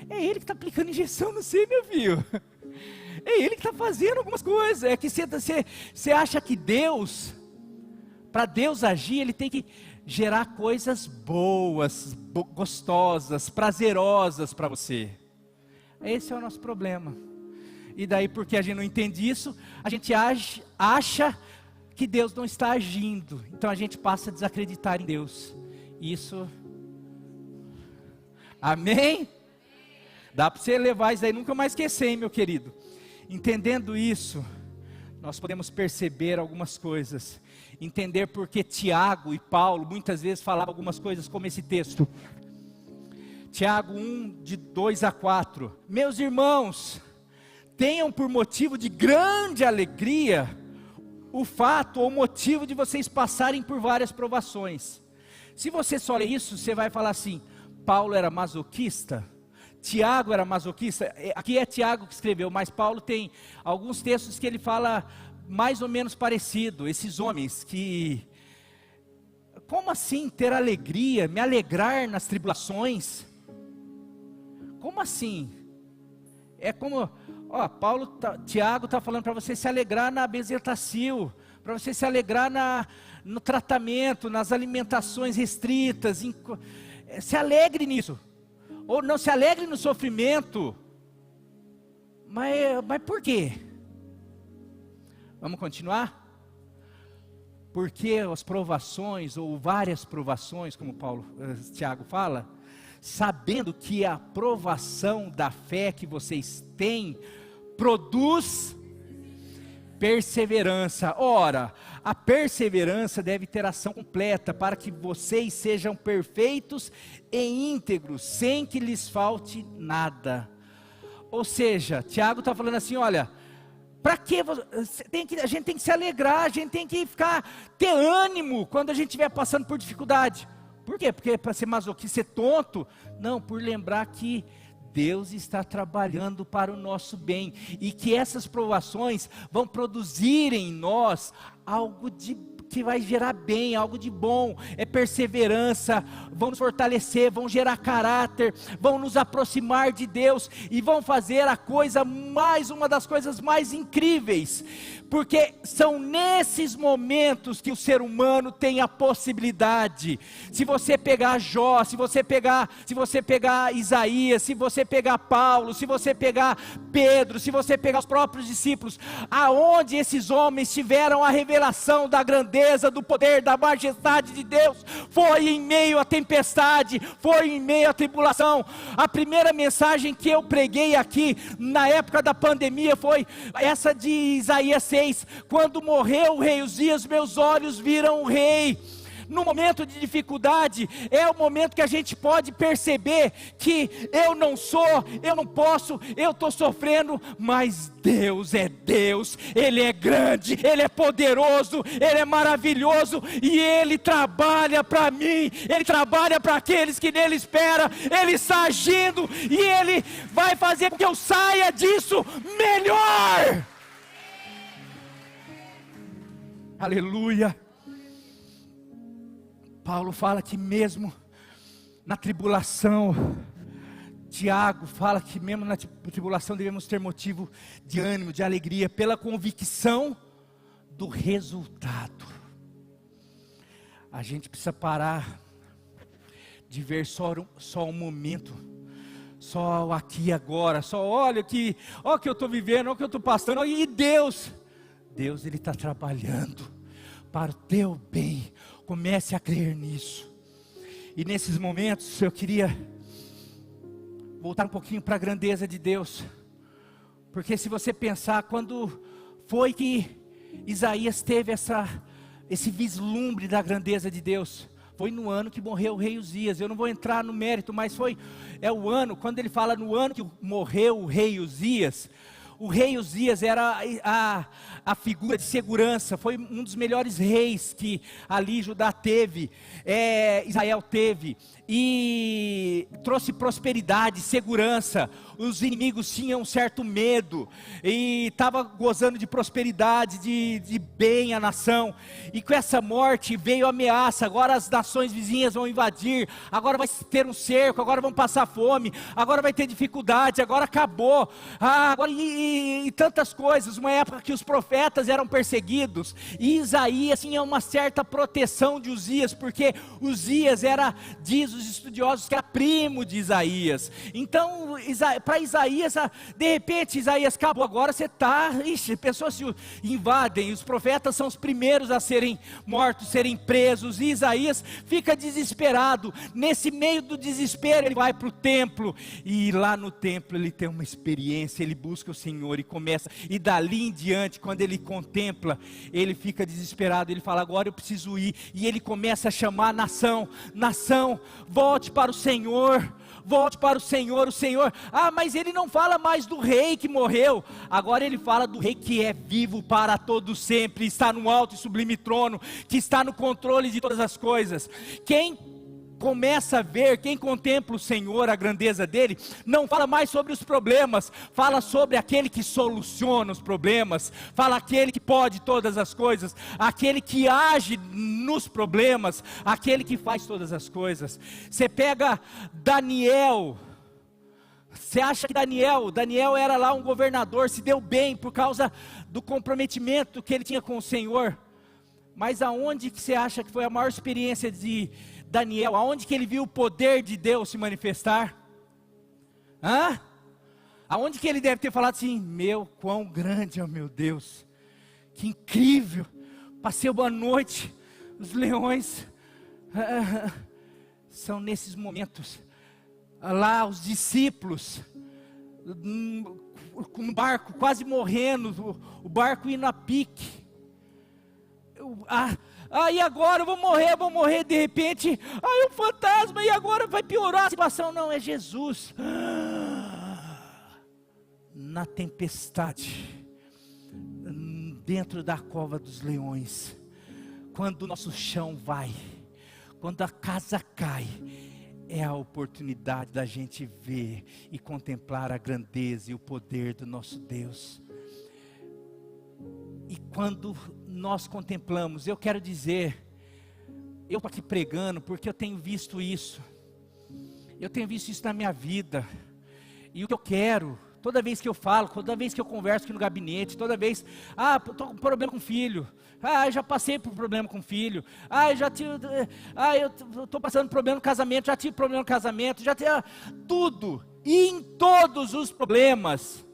É Ele que está aplicando injeção no você, meu filho. É Ele que está fazendo algumas coisas. É que você acha que Deus, para Deus agir, Ele tem que gerar coisas boas, gostosas, prazerosas para você. Esse é o nosso problema. E daí, porque a gente não entende isso, a gente acha que Deus não está agindo. Então a gente passa a desacreditar em Deus. Isso. Amém? Dá para você levar isso aí, nunca mais esquecer, hein, meu querido. Entendendo isso, nós podemos perceber algumas coisas. Entender porque Tiago e Paulo muitas vezes falavam algumas coisas como esse texto. Tiago 1, de 2 a 4. Meus irmãos, tenham por motivo de grande alegria o fato ou motivo de vocês passarem por várias provações. Se você só lê isso, você vai falar assim: Paulo era masoquista? Tiago era masoquista? Aqui é Tiago que escreveu, mas Paulo tem alguns textos que ele fala mais ou menos parecido. Esses homens que... Como assim ter alegria, me alegrar nas tribulações? Como assim? É como... Tiago está falando para você se alegrar na bezetacil, para você se alegrar no tratamento, nas alimentações restritas, se alegre nisso. Ou não se alegre no sofrimento. Mas por quê? Vamos continuar? Porque as provações, ou várias provações, como Tiago fala, sabendo que a provação da fé que vocês têm produz perseverança. Ora, a perseverança deve ter ação completa, para que vocês sejam perfeitos e íntegros, sem que lhes falte nada. Ou seja, Tiago está falando assim: olha, para que a gente tem que se alegrar, a gente tem que ter ânimo quando a gente estiver passando por dificuldade. Por quê? Porque para ser masoquista, ser tonto? Não, por lembrar que Deus está trabalhando para o nosso bem, e que essas provações vão produzir em nós algo que vai gerar bem, algo de bom. É perseverança, vão nos fortalecer, vão gerar caráter, vão nos aproximar de Deus, e vão fazer uma das coisas mais incríveis, porque são nesses momentos que o ser humano tem a possibilidade. Se você pegar Jó, se você pegar Isaías, se você pegar Paulo, se você pegar Pedro, se você pegar os próprios discípulos, aonde esses homens tiveram a revelação da grandeza, do poder, da majestade de Deus, foi em meio à tempestade, foi em meio à tribulação. A primeira mensagem que eu preguei aqui, na época da pandemia, foi essa de Isaías 6, quando morreu o rei Uzias, meus olhos viram o rei. No momento de dificuldade, é o momento que a gente pode perceber que eu não posso, eu estou sofrendo, mas Deus é Deus, Ele é grande, Ele é poderoso, Ele é maravilhoso, e Ele trabalha para mim, Ele trabalha para aqueles que nele esperam. Ele está agindo, e Ele vai fazer com que eu saia disso melhor. Aleluia. Paulo fala que mesmo na tribulação, Tiago fala que mesmo na tribulação devemos ter motivo de ânimo, de alegria, pela convicção do resultado. A gente precisa parar de ver só um momento, só o aqui e agora, só olha que eu estou vivendo, olha o que eu estou passando, e Deus Ele está trabalhando para o teu bem. Comece a crer nisso. E nesses momentos eu queria voltar um pouquinho para a grandeza de Deus, porque se você pensar, quando foi que Isaías teve esse vislumbre da grandeza de Deus? Foi no ano que morreu o rei Uzias. Eu não vou entrar no mérito, mas é o ano, quando ele fala no ano que morreu o rei Uzias. O rei Uzias era a figura de segurança, foi um dos melhores reis que ali Judá teve, Israel teve, e trouxe prosperidade, segurança. Os inimigos tinham um certo medo, e estava gozando de prosperidade, de bem a nação. E com essa morte veio a ameaça. Agora as nações vizinhas vão invadir, agora vai ter um cerco, agora vão passar fome, agora vai ter dificuldade, agora acabou. Agora e tantas coisas, uma época que os profetas eram perseguidos, e Isaías tinha uma certa proteção de Uzias, porque Uzias era, diz os estudiosos, que era primo de Isaías. Então, para Isaías, de repente, Isaías acabou, agora você está, pessoas se invadem, os profetas são os primeiros a serem mortos, serem presos, e Isaías fica desesperado. Nesse meio do desespero, ele vai para o templo, e lá no templo ele tem uma experiência, ele busca o Senhor e começa, e dali em diante, quando ele contempla, ele fica desesperado, ele fala, agora eu preciso ir, e ele começa a chamar a nação, volte para o Senhor, volte para o Senhor, mas ele não fala mais do rei que morreu, agora ele fala do rei que é vivo para todo sempre, está no alto e sublime trono, que está no controle de todas as coisas. Quem começa a ver, quem contempla o Senhor, a grandeza dele, não fala mais sobre os problemas, fala sobre aquele que soluciona os problemas, fala aquele que pode todas as coisas, aquele que age nos problemas, aquele que faz todas as coisas. Você pega Daniel, você acha que Daniel era lá um governador, se deu bem por causa do comprometimento que ele tinha com o Senhor, mas aonde que você acha que foi a maior experiência de Daniel, aonde que ele viu o poder de Deus se manifestar? Aonde que ele deve ter falado assim, meu, quão grande é o meu Deus, que incrível, passei uma noite, os leões, são nesses momentos, lá os discípulos, no barco, quase morrendo, o barco indo a pique, e agora eu vou morrer de repente, é um fantasma, e agora vai piorar a situação. Não, é Jesus, na tempestade, dentro da cova dos leões, quando o nosso chão vai, quando a casa cai, é a oportunidade da gente ver e contemplar a grandeza e o poder do nosso Deus. E quando nós contemplamos, eu quero dizer, eu estou aqui pregando porque eu tenho visto isso na minha vida, e o que eu quero, toda vez que eu falo, toda vez que eu converso aqui no gabinete, toda vez, estou com problema com filho, eu já passei por problema com filho, eu estou passando problema no casamento, já tive problema no casamento, já tive tudo, e em todos os problemas,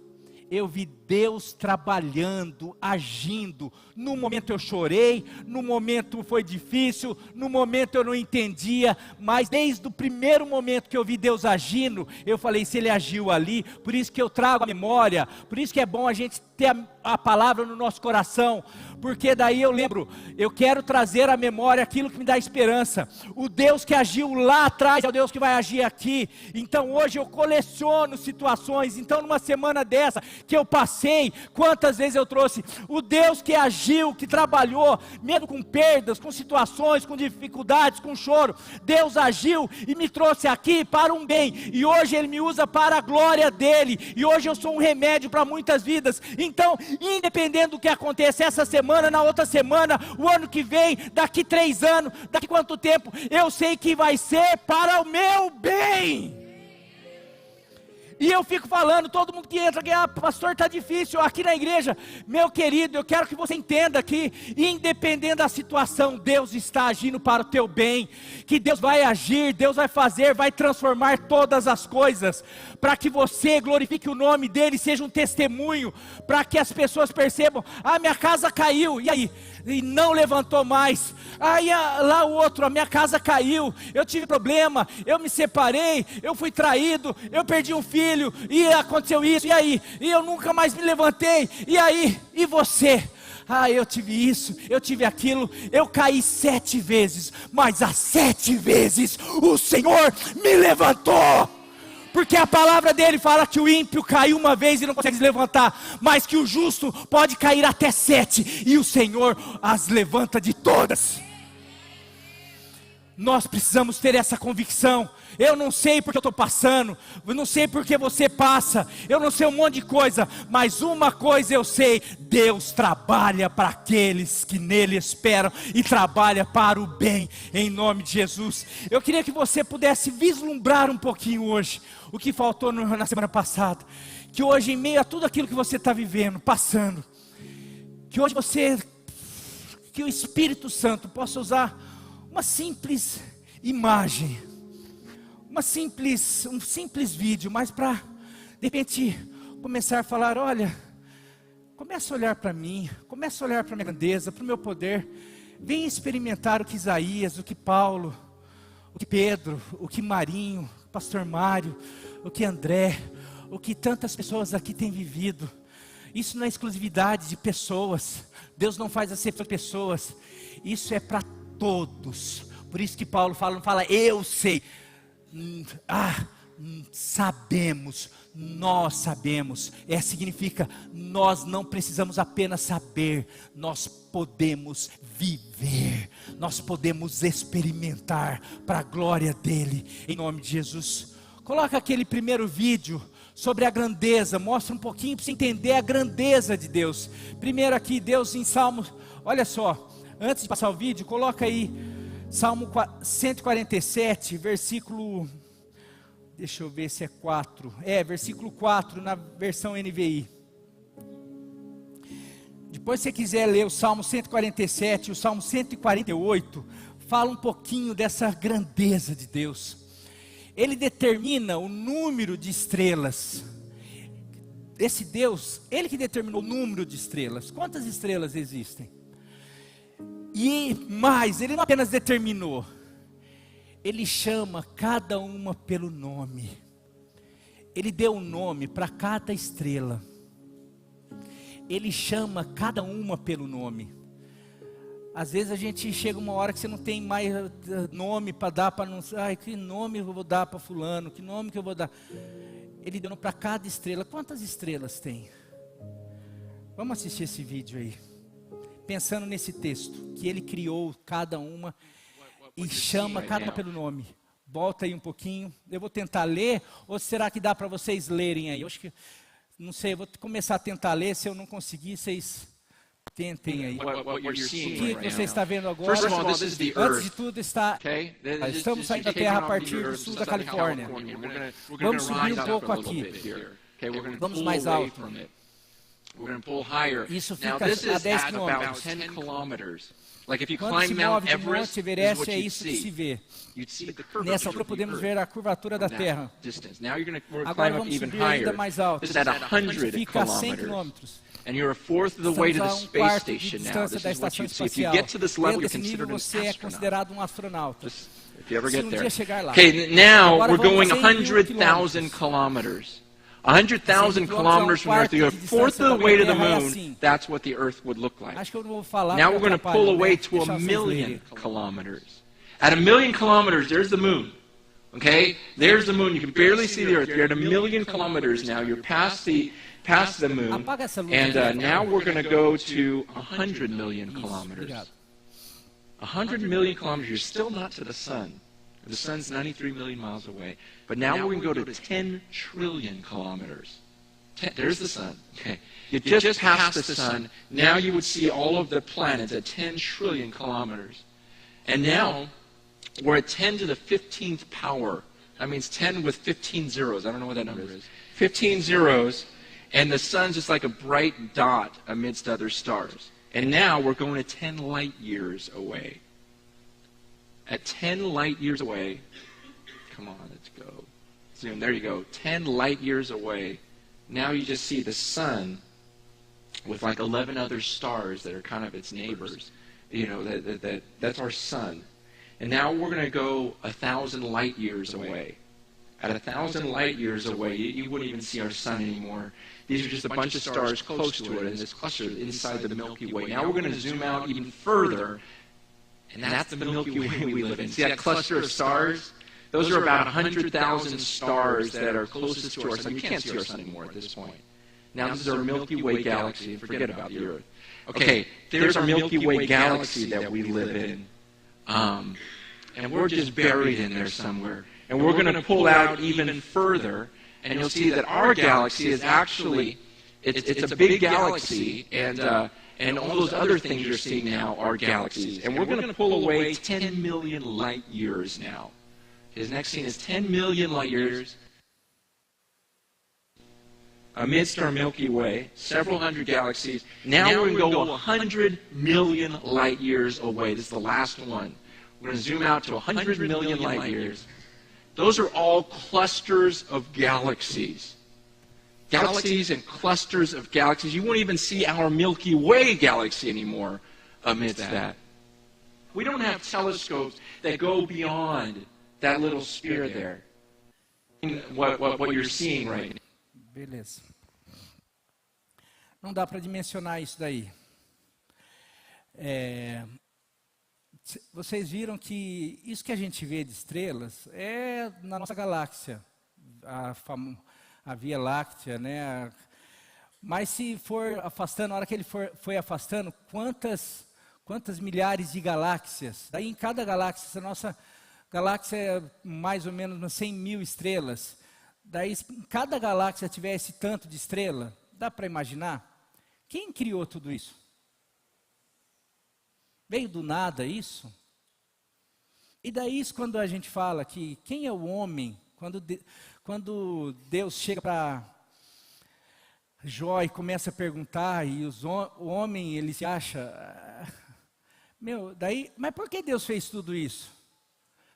eu vi Deus trabalhando, agindo. No momento eu chorei, no momento foi difícil, no momento eu não entendia, mas desde o primeiro momento que eu vi Deus agindo, eu falei, se Ele agiu ali, por isso que eu trago a memória, por isso que é bom a gente ter a palavra no nosso coração, porque daí eu lembro, eu quero trazer à memória aquilo que me dá esperança. O Deus que agiu lá atrás é o Deus que vai agir aqui. Então hoje eu coleciono situações. Então numa semana dessa que eu passei, quantas vezes eu trouxe o Deus que agiu, que trabalhou, mesmo com perdas, com situações, com dificuldades, com choro, Deus agiu e me trouxe aqui para um bem, e hoje Ele me usa para a glória dEle, e hoje eu sou um remédio para muitas vidas. Então, independente do que aconteça essa semana, na outra semana, o ano que vem, daqui 3 anos, daqui quanto tempo, eu sei que vai ser para o meu bem. E eu fico falando, todo mundo que entra, pastor, está difícil aqui na igreja. Meu querido, eu quero que você entenda que, independente da situação, Deus está agindo para o teu bem, que Deus vai agir, Deus vai fazer, vai transformar todas as coisas, para que você glorifique o nome dEle, seja um testemunho, para que as pessoas percebam, minha casa caiu, e aí? E não levantou mais, lá o outro, a minha casa caiu, eu tive problema, eu me separei, eu fui traído, eu perdi um filho, e aconteceu isso, e aí? E eu nunca mais me levantei, e aí? E você? Eu tive isso, eu tive aquilo, eu caí 7 vezes, mas as 7 vezes o Senhor me levantou. Porque a palavra dele fala que o ímpio caiu uma vez e não consegue se levantar, mas que o justo pode cair até 7, e o Senhor as levanta de todas. Nós precisamos ter essa convicção. Eu não sei porque eu estou passando, eu não sei porque você passa, eu não sei um monte de coisa, mas uma coisa eu sei: Deus trabalha para aqueles que nele esperam, e trabalha para o bem, em nome de Jesus. Eu queria que você pudesse vislumbrar um pouquinho hoje o que faltou na semana passada, Que hoje, em meio a tudo aquilo que você está vivendo, passando, que hoje que o Espírito Santo possa usar uma simples imagem, um simples vídeo, mas para, de repente, começar a falar: olha, começa a olhar para mim, começa a olhar para a minha grandeza, para o meu poder, vem experimentar o que Isaías, o que Paulo, o que Pedro, o que Marinho, o pastor Mário, o que André, o que tantas pessoas aqui têm vivido. Isso não é exclusividade de pessoas, Deus não faz acepção de pessoas, isso é para todos. Por isso que Paulo não fala eu sei, sabemos, nós sabemos. Significa, nós não precisamos apenas saber, nós podemos viver, nós podemos experimentar para a glória dele, em nome de Jesus. Coloca aquele primeiro vídeo sobre a grandeza, mostra um pouquinho para você entender a grandeza de Deus. Primeiro aqui, Deus em Salmo, olha só, antes de passar o vídeo, coloca aí Salmo 147, versículo, deixa eu ver se é 4, versículo 4 na versão NVI. Depois se você quiser ler o Salmo 147 e o Salmo 148, fala um pouquinho dessa grandeza de Deus. Ele determina o número de estrelas. Esse Deus, Ele que determinou o número de estrelas. Quantas estrelas existem? E mais, Ele não apenas determinou, Ele chama cada uma pelo nome. Ele deu um nome para cada estrela. Ele chama cada uma pelo nome. Às vezes a gente chega uma hora que você não tem mais nome para dar para não... que nome eu vou dar para fulano? Que nome que eu vou dar? Ele deu para cada estrela. Quantas estrelas tem? Vamos assistir esse vídeo aí. Pensando nesse texto, que ele criou cada uma e chama cada uma pelo nome. Volta aí um pouquinho. Eu vou tentar ler, ou será que dá para vocês lerem aí? Eu acho que, não sei, eu vou começar a tentar ler. Se eu não conseguir, vocês... tentem aí. O que você está vendo agora? Antes de tudo estamos saindo da Terra a partir do sul da Califórnia. Vamos subir um pouco aqui. Vamos mais alto. Isso fica a 10 quilômetros. Quando se move de Monte Everest, é isso que se vê. Nessa altura podemos ver a curvatura da Terra. Agora vamos subir ainda mais alto. Onde fica a 100 quilômetros. And you're a fourth of the way to the space station now. This is what you see. If you get to this level, you're considered an astronaut. If you ever get there. Okay, now we're going 100,000 kilometers. 100,000 kilometers from Earth. You're a fourth of the way to the moon. That's what the Earth would look like. Now we're going to pull away to 1,000,000 kilometers. At 1,000,000 kilometers, there's the moon. Okay? There's the moon. You can barely see the Earth. You're at 1,000,000 kilometers now. You're past the moon, and now we're going to go to 100 million kilometers. 100 million kilometers, you're still not to the sun. The sun's 93 million miles away. But now we're going to go to 10 trillion kilometers. There's the sun. Okay. You just passed the sun. Now you would see all of the planets at 10 trillion kilometers. And now we're at 10 to the 15th power. That means 10 with 15 zeros. I don't know what that number is. 15 zeros. And the sun's just like a bright dot amidst other stars. And now we're going to 10 light years away. At 10 light years away, come on, let's go. Zoom, there you go. 10 light years away. Now you just see the sun with like 11 other stars that are kind of its neighbors. You know, that's our sun. And now we're going to go 1,000 light years away. At 1,000 light years away, you wouldn't even see our sun anymore. These are just a bunch of stars close to it in this cluster inside the Milky Way. Now we're going to zoom out even further, and that's the Milky Way we live in. See that cluster of stars? Those are about 100,000 stars that are closest to our sun. You can't see our sun anymore at this point. Now this is our Milky Way galaxy. Forget about the Earth. Okay, there's our Milky Way galaxy that we live in. And we're just buried in there somewhere. And we're going to pull out even further, and you'll see that our galaxy is actually, it's a big galaxy, and all those other things you're seeing now are galaxies. And we're going to pull away 10 million light years now. His next scene is 10 million light years. amidst our Milky Way, several hundred galaxies. Now we're going to go 100 million light years away. This is the last one. We're going to zoom out to 100 million light years. Those are all clusters of galaxies. Galaxies and clusters of galaxies. You won't even see our Milky Way galaxy anymore amidst that. We don't have telescopes that go beyond that little sphere there. What you're seeing right now. Beleza. Não dá para dimensionar isso daí. Vocês viram que isso que a gente vê de estrelas é na nossa galáxia, a Via Láctea, né? Mas se for afastando, na hora que ele foi afastando, quantas milhares de galáxias? Daí em cada galáxia, se a nossa galáxia é mais ou menos 100 mil estrelas, daí se em cada galáxia tivesse tanto de estrela, dá para imaginar? Quem criou tudo isso? Veio do nada isso? E daí quando a gente fala que quem é o homem, quando Deus chega para Jó e começa a perguntar, e o homem ele se acha, mas por que Deus fez tudo isso?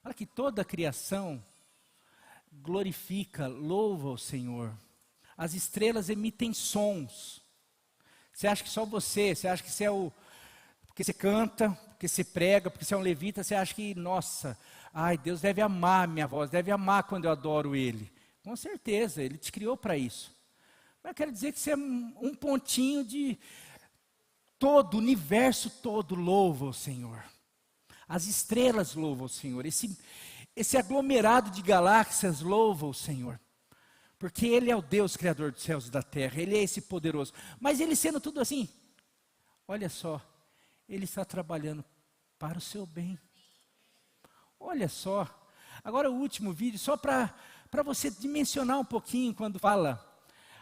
Fala que toda a criação glorifica, louva o Senhor. As estrelas emitem sons. Você acha que só você acha que você é porque você canta, porque você prega, porque você é um levita, você acha que, nossa, Deus deve amar a minha voz, deve amar quando eu adoro Ele. Com certeza, Ele te criou para isso. Mas eu quero dizer que você é um pontinho de todo, o universo todo louva o Senhor. As estrelas louvam o Senhor. Esse aglomerado de galáxias louva o Senhor. Porque Ele é o Deus Criador dos céus e da terra. Ele é esse poderoso. Mas Ele sendo tudo assim, olha só, Ele está trabalhando para o seu bem. Olha só. Agora o último vídeo, só para você dimensionar um pouquinho quando fala.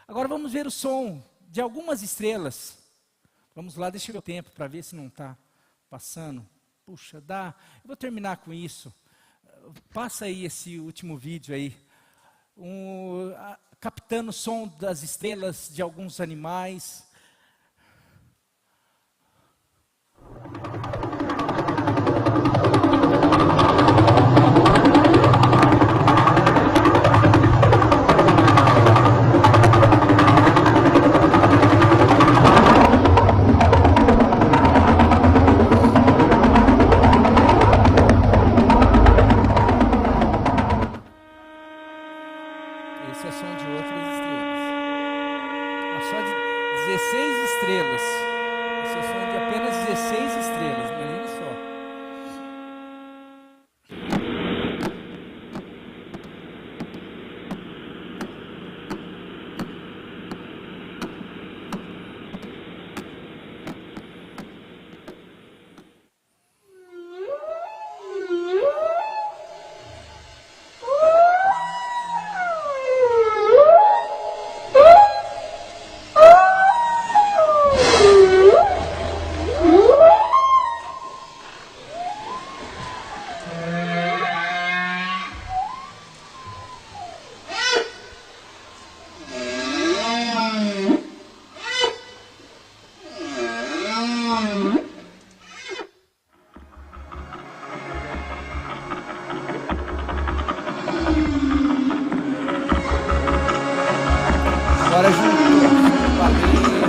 Agora vamos ver o som de algumas estrelas. Vamos lá, deixa eu ver o tempo para ver se não está passando. Puxa, dá. Eu vou terminar com isso. Passa aí esse último vídeo aí. Captando o som das estrelas de alguns animais. Esse é som de outras estrelas. Só de 16 estrelas. Esse é som de apenas 16 estrelas, imagine só. Agora juntou baleia,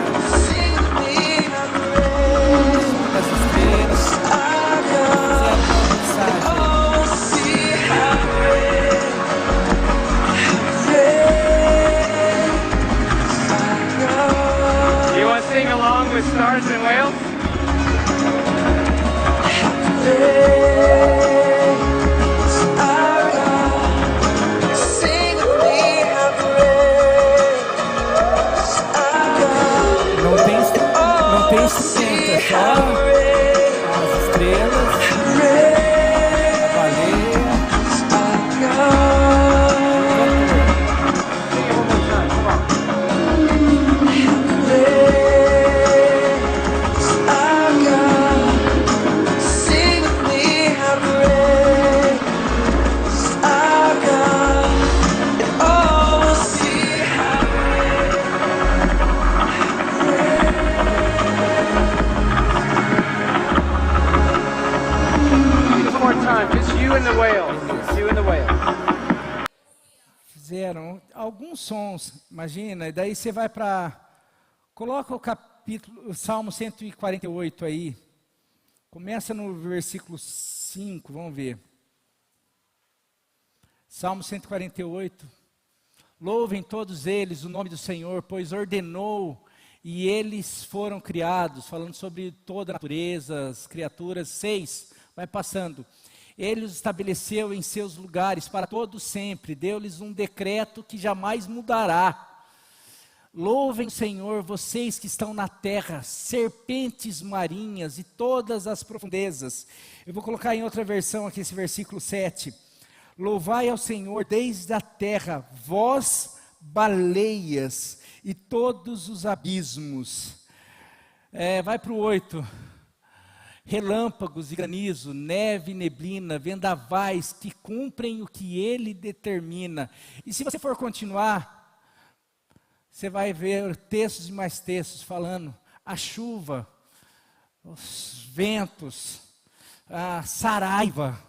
som das estrelas, fizeram uma mensagem. You want to sing along with Stars in Wales? You and the whale. You and the whale. Fizeram alguns sons, imagina, e daí você vai para... Coloca o capítulo, o Salmo 148 aí. Começa no versículo 5, vamos ver. Salmo 148. Louvem todos eles o nome do Senhor, pois ordenou e eles foram criados. Falando sobre toda a natureza, as criaturas. 6, vai passando. Ele os estabeleceu em seus lugares para todos sempre. Deu-lhes um decreto que jamais mudará. Louvem o Senhor, vocês que estão na terra, serpentes marinhas e todas as profundezas. Eu vou colocar em outra versão aqui esse versículo 7. Louvai ao Senhor desde a terra, vós baleias e todos os abismos. Vai para o 8. Relâmpagos e granizo, neve e neblina, vendavais que cumprem o que ele determina. E se você for continuar, você vai ver textos e mais textos falando a chuva, os ventos, a saraiva,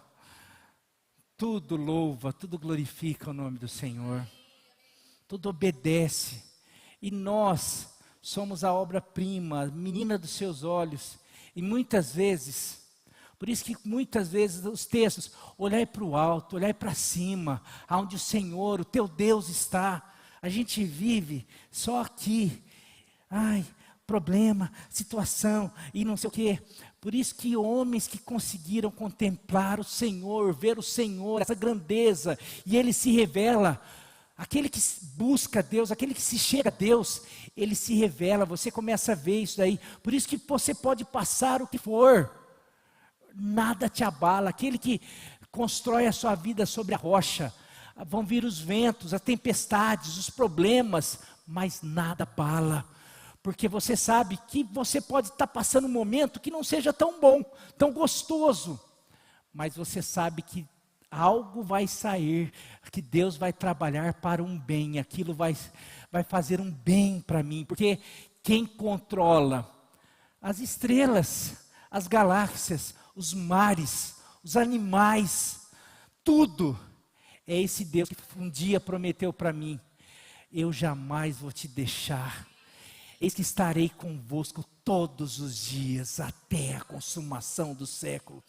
tudo louva, tudo glorifica o nome do Senhor, tudo obedece, e nós somos a obra-prima, a menina dos seus olhos, e muitas vezes, por isso que muitas vezes os textos, olhai para o alto, olhai para cima, aonde o Senhor, o teu Deus está. A gente vive só aqui, problema, situação e não sei o quê. Por isso que homens que conseguiram contemplar o Senhor, ver o Senhor, essa grandeza, e Ele se revela, aquele que busca Deus, aquele que se chega a Deus, Ele se revela, você começa a ver isso daí. Por isso que você pode passar o que for, nada te abala. Aquele que constrói a sua vida sobre a rocha, vão vir os ventos, as tempestades, os problemas, mas nada abala, porque você sabe que você pode estar passando um momento que não seja tão bom, tão gostoso, mas você sabe que algo vai sair, que Deus vai trabalhar para um bem, aquilo vai fazer um bem para mim, porque quem controla as estrelas, as galáxias, os mares, os animais, tudo, é esse Deus que um dia prometeu para mim, eu jamais vou te deixar, eis que estarei convosco todos os dias, até a consumação do século.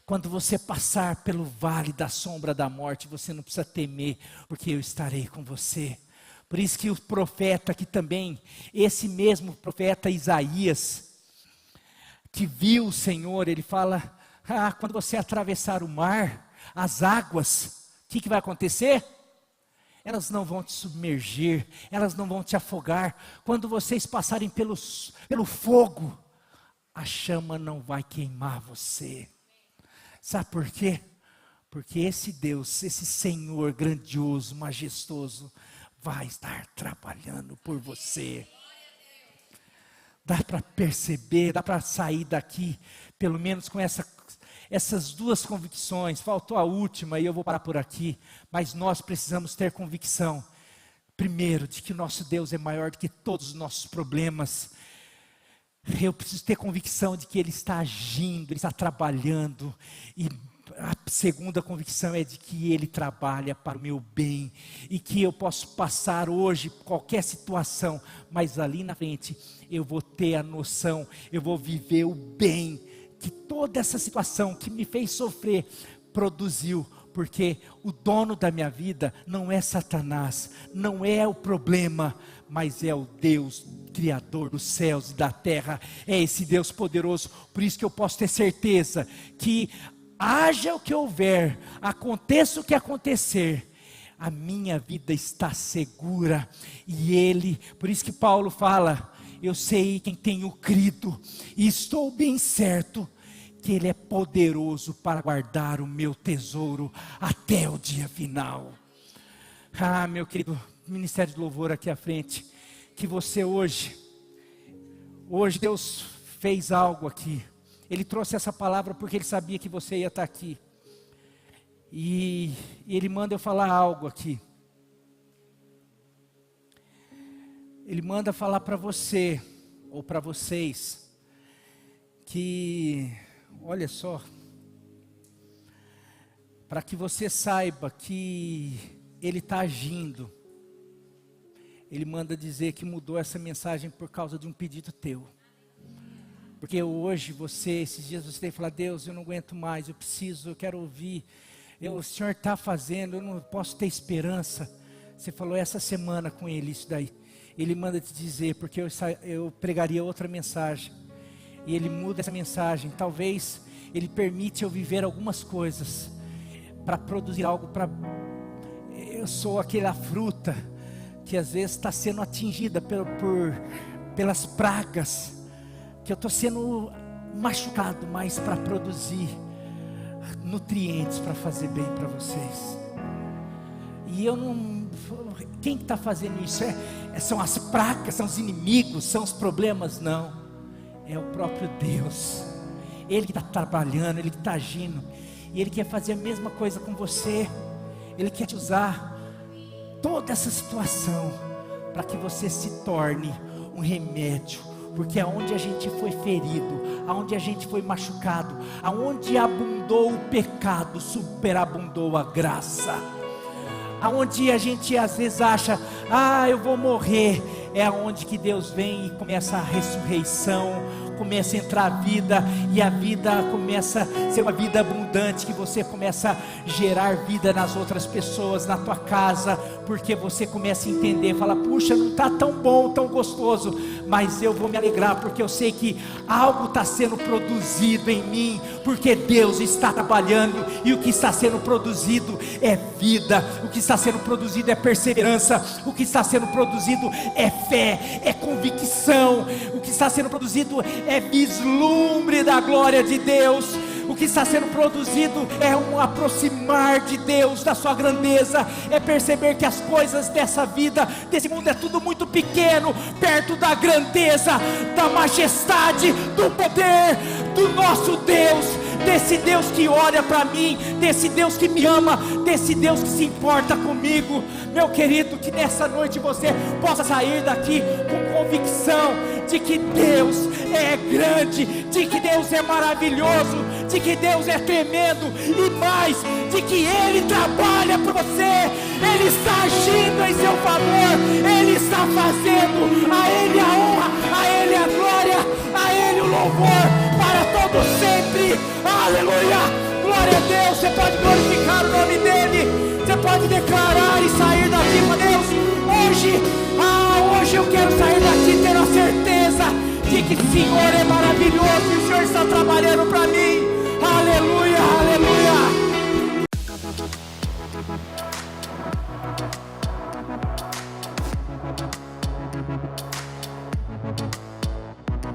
Quando você passar pelo vale da sombra da morte, você não precisa temer, porque eu estarei com você. Por isso que o profeta aqui também, esse mesmo profeta Isaías, que viu o Senhor, ele fala, quando você atravessar o mar, as águas, o que vai acontecer? Elas não vão te submergir, elas não vão te afogar. Quando vocês passarem pelo fogo, a chama não vai queimar você. Sabe por quê? Porque esse Deus, esse Senhor grandioso, majestoso, vai estar trabalhando por você. Dá para perceber, dá para sair daqui, pelo menos com essas duas convicções. Faltou a última e eu vou parar por aqui, mas nós precisamos ter convicção, primeiro, de que o nosso Deus é maior do que todos os nossos problemas. Eu preciso ter convicção de que Ele está agindo, Ele está trabalhando, e a segunda convicção é de que Ele trabalha para o meu bem, e que eu posso passar hoje qualquer situação, mas ali na frente eu vou ter a noção, eu vou viver o bem, que toda essa situação que me fez sofrer, produziu, porque o dono da minha vida não é Satanás, não é o problema, mas é o Deus Criador dos céus e da terra, é esse Deus poderoso. Por isso que eu posso ter certeza, que haja o que houver, aconteça o que acontecer, a minha vida está segura, e Ele, por isso que Paulo fala, eu sei quem tenho crido, e estou bem certo, que Ele é poderoso para guardar o meu tesouro até o dia final. Meu querido, Ministério de Louvor aqui à frente, que você hoje Deus fez algo aqui, Ele trouxe essa palavra porque Ele sabia que você ia estar aqui, e Ele manda eu falar algo aqui, Ele manda falar para você, ou para vocês, que, olha só, para que você saiba que Ele está agindo. Ele manda dizer que mudou essa mensagem por causa de um pedido teu. Porque hoje esses dias você tem que falar: Deus, eu não aguento mais, eu quero ouvir. O Senhor está fazendo, eu não posso ter esperança. Você falou essa semana com Ele isso daí. Ele manda te dizer, porque eu pregaria outra mensagem. E Ele muda essa mensagem. Talvez Ele permite eu viver algumas coisas para produzir algo. Eu sou aquela fruta que às vezes está sendo atingida pelas pragas, que eu estou sendo machucado, mas para produzir nutrientes para fazer bem para vocês. E eu não... Quem está fazendo isso? São as pragas, são os inimigos, são os problemas? Não, é o próprio Deus. Ele que está trabalhando, Ele que está agindo, e Ele quer fazer a mesma coisa com você. Ele quer te usar toda essa situação para que você se torne um remédio. Porque aonde a gente foi ferido, aonde a gente foi machucado, aonde abundou o pecado, superabundou a graça. Aonde a gente às vezes acha: eu vou morrer, é aonde que Deus vem e começa a ressurreição, começa a entrar a vida, e a vida começa a ser uma vida abundante, que você começa a gerar vida nas outras pessoas, na tua casa, porque você começa a entender, fala: puxa, não está tão bom, tão gostoso, mas eu vou me alegrar, porque eu sei que algo está sendo produzido em mim, porque Deus está trabalhando, e o que está sendo produzido é vida, o que está sendo produzido é perseverança, o que está sendo produzido é fé, é convicção, o que está sendo produzido é vislumbre da glória de Deus. O que está sendo produzido é um aproximar de Deus, da sua grandeza, é perceber que as coisas dessa vida, desse mundo, é tudo muito pequeno, perto da grandeza, da majestade, do poder do nosso Deus, desse Deus que olha para mim, desse Deus que me ama, desse Deus que se importa comigo. Meu querido, que nessa noite você possa sair daqui com convicção de que Deus é grande, de que Deus é maravilhoso, de que Deus é tremendo, e mais, de que Ele trabalha por você, Ele está agindo em seu favor, Ele está fazendo. A Ele a honra, a Ele a glória, a Ele o louvor para todo sempre. Aleluia, glória a Deus. Você pode glorificar o nome dEle, você pode declarar e sair daqui para Deus. Hoje eu quero sair daqui tendo a certeza de que o Senhor é maravilhoso, e o Senhor está trabalhando para mim. Aleluia.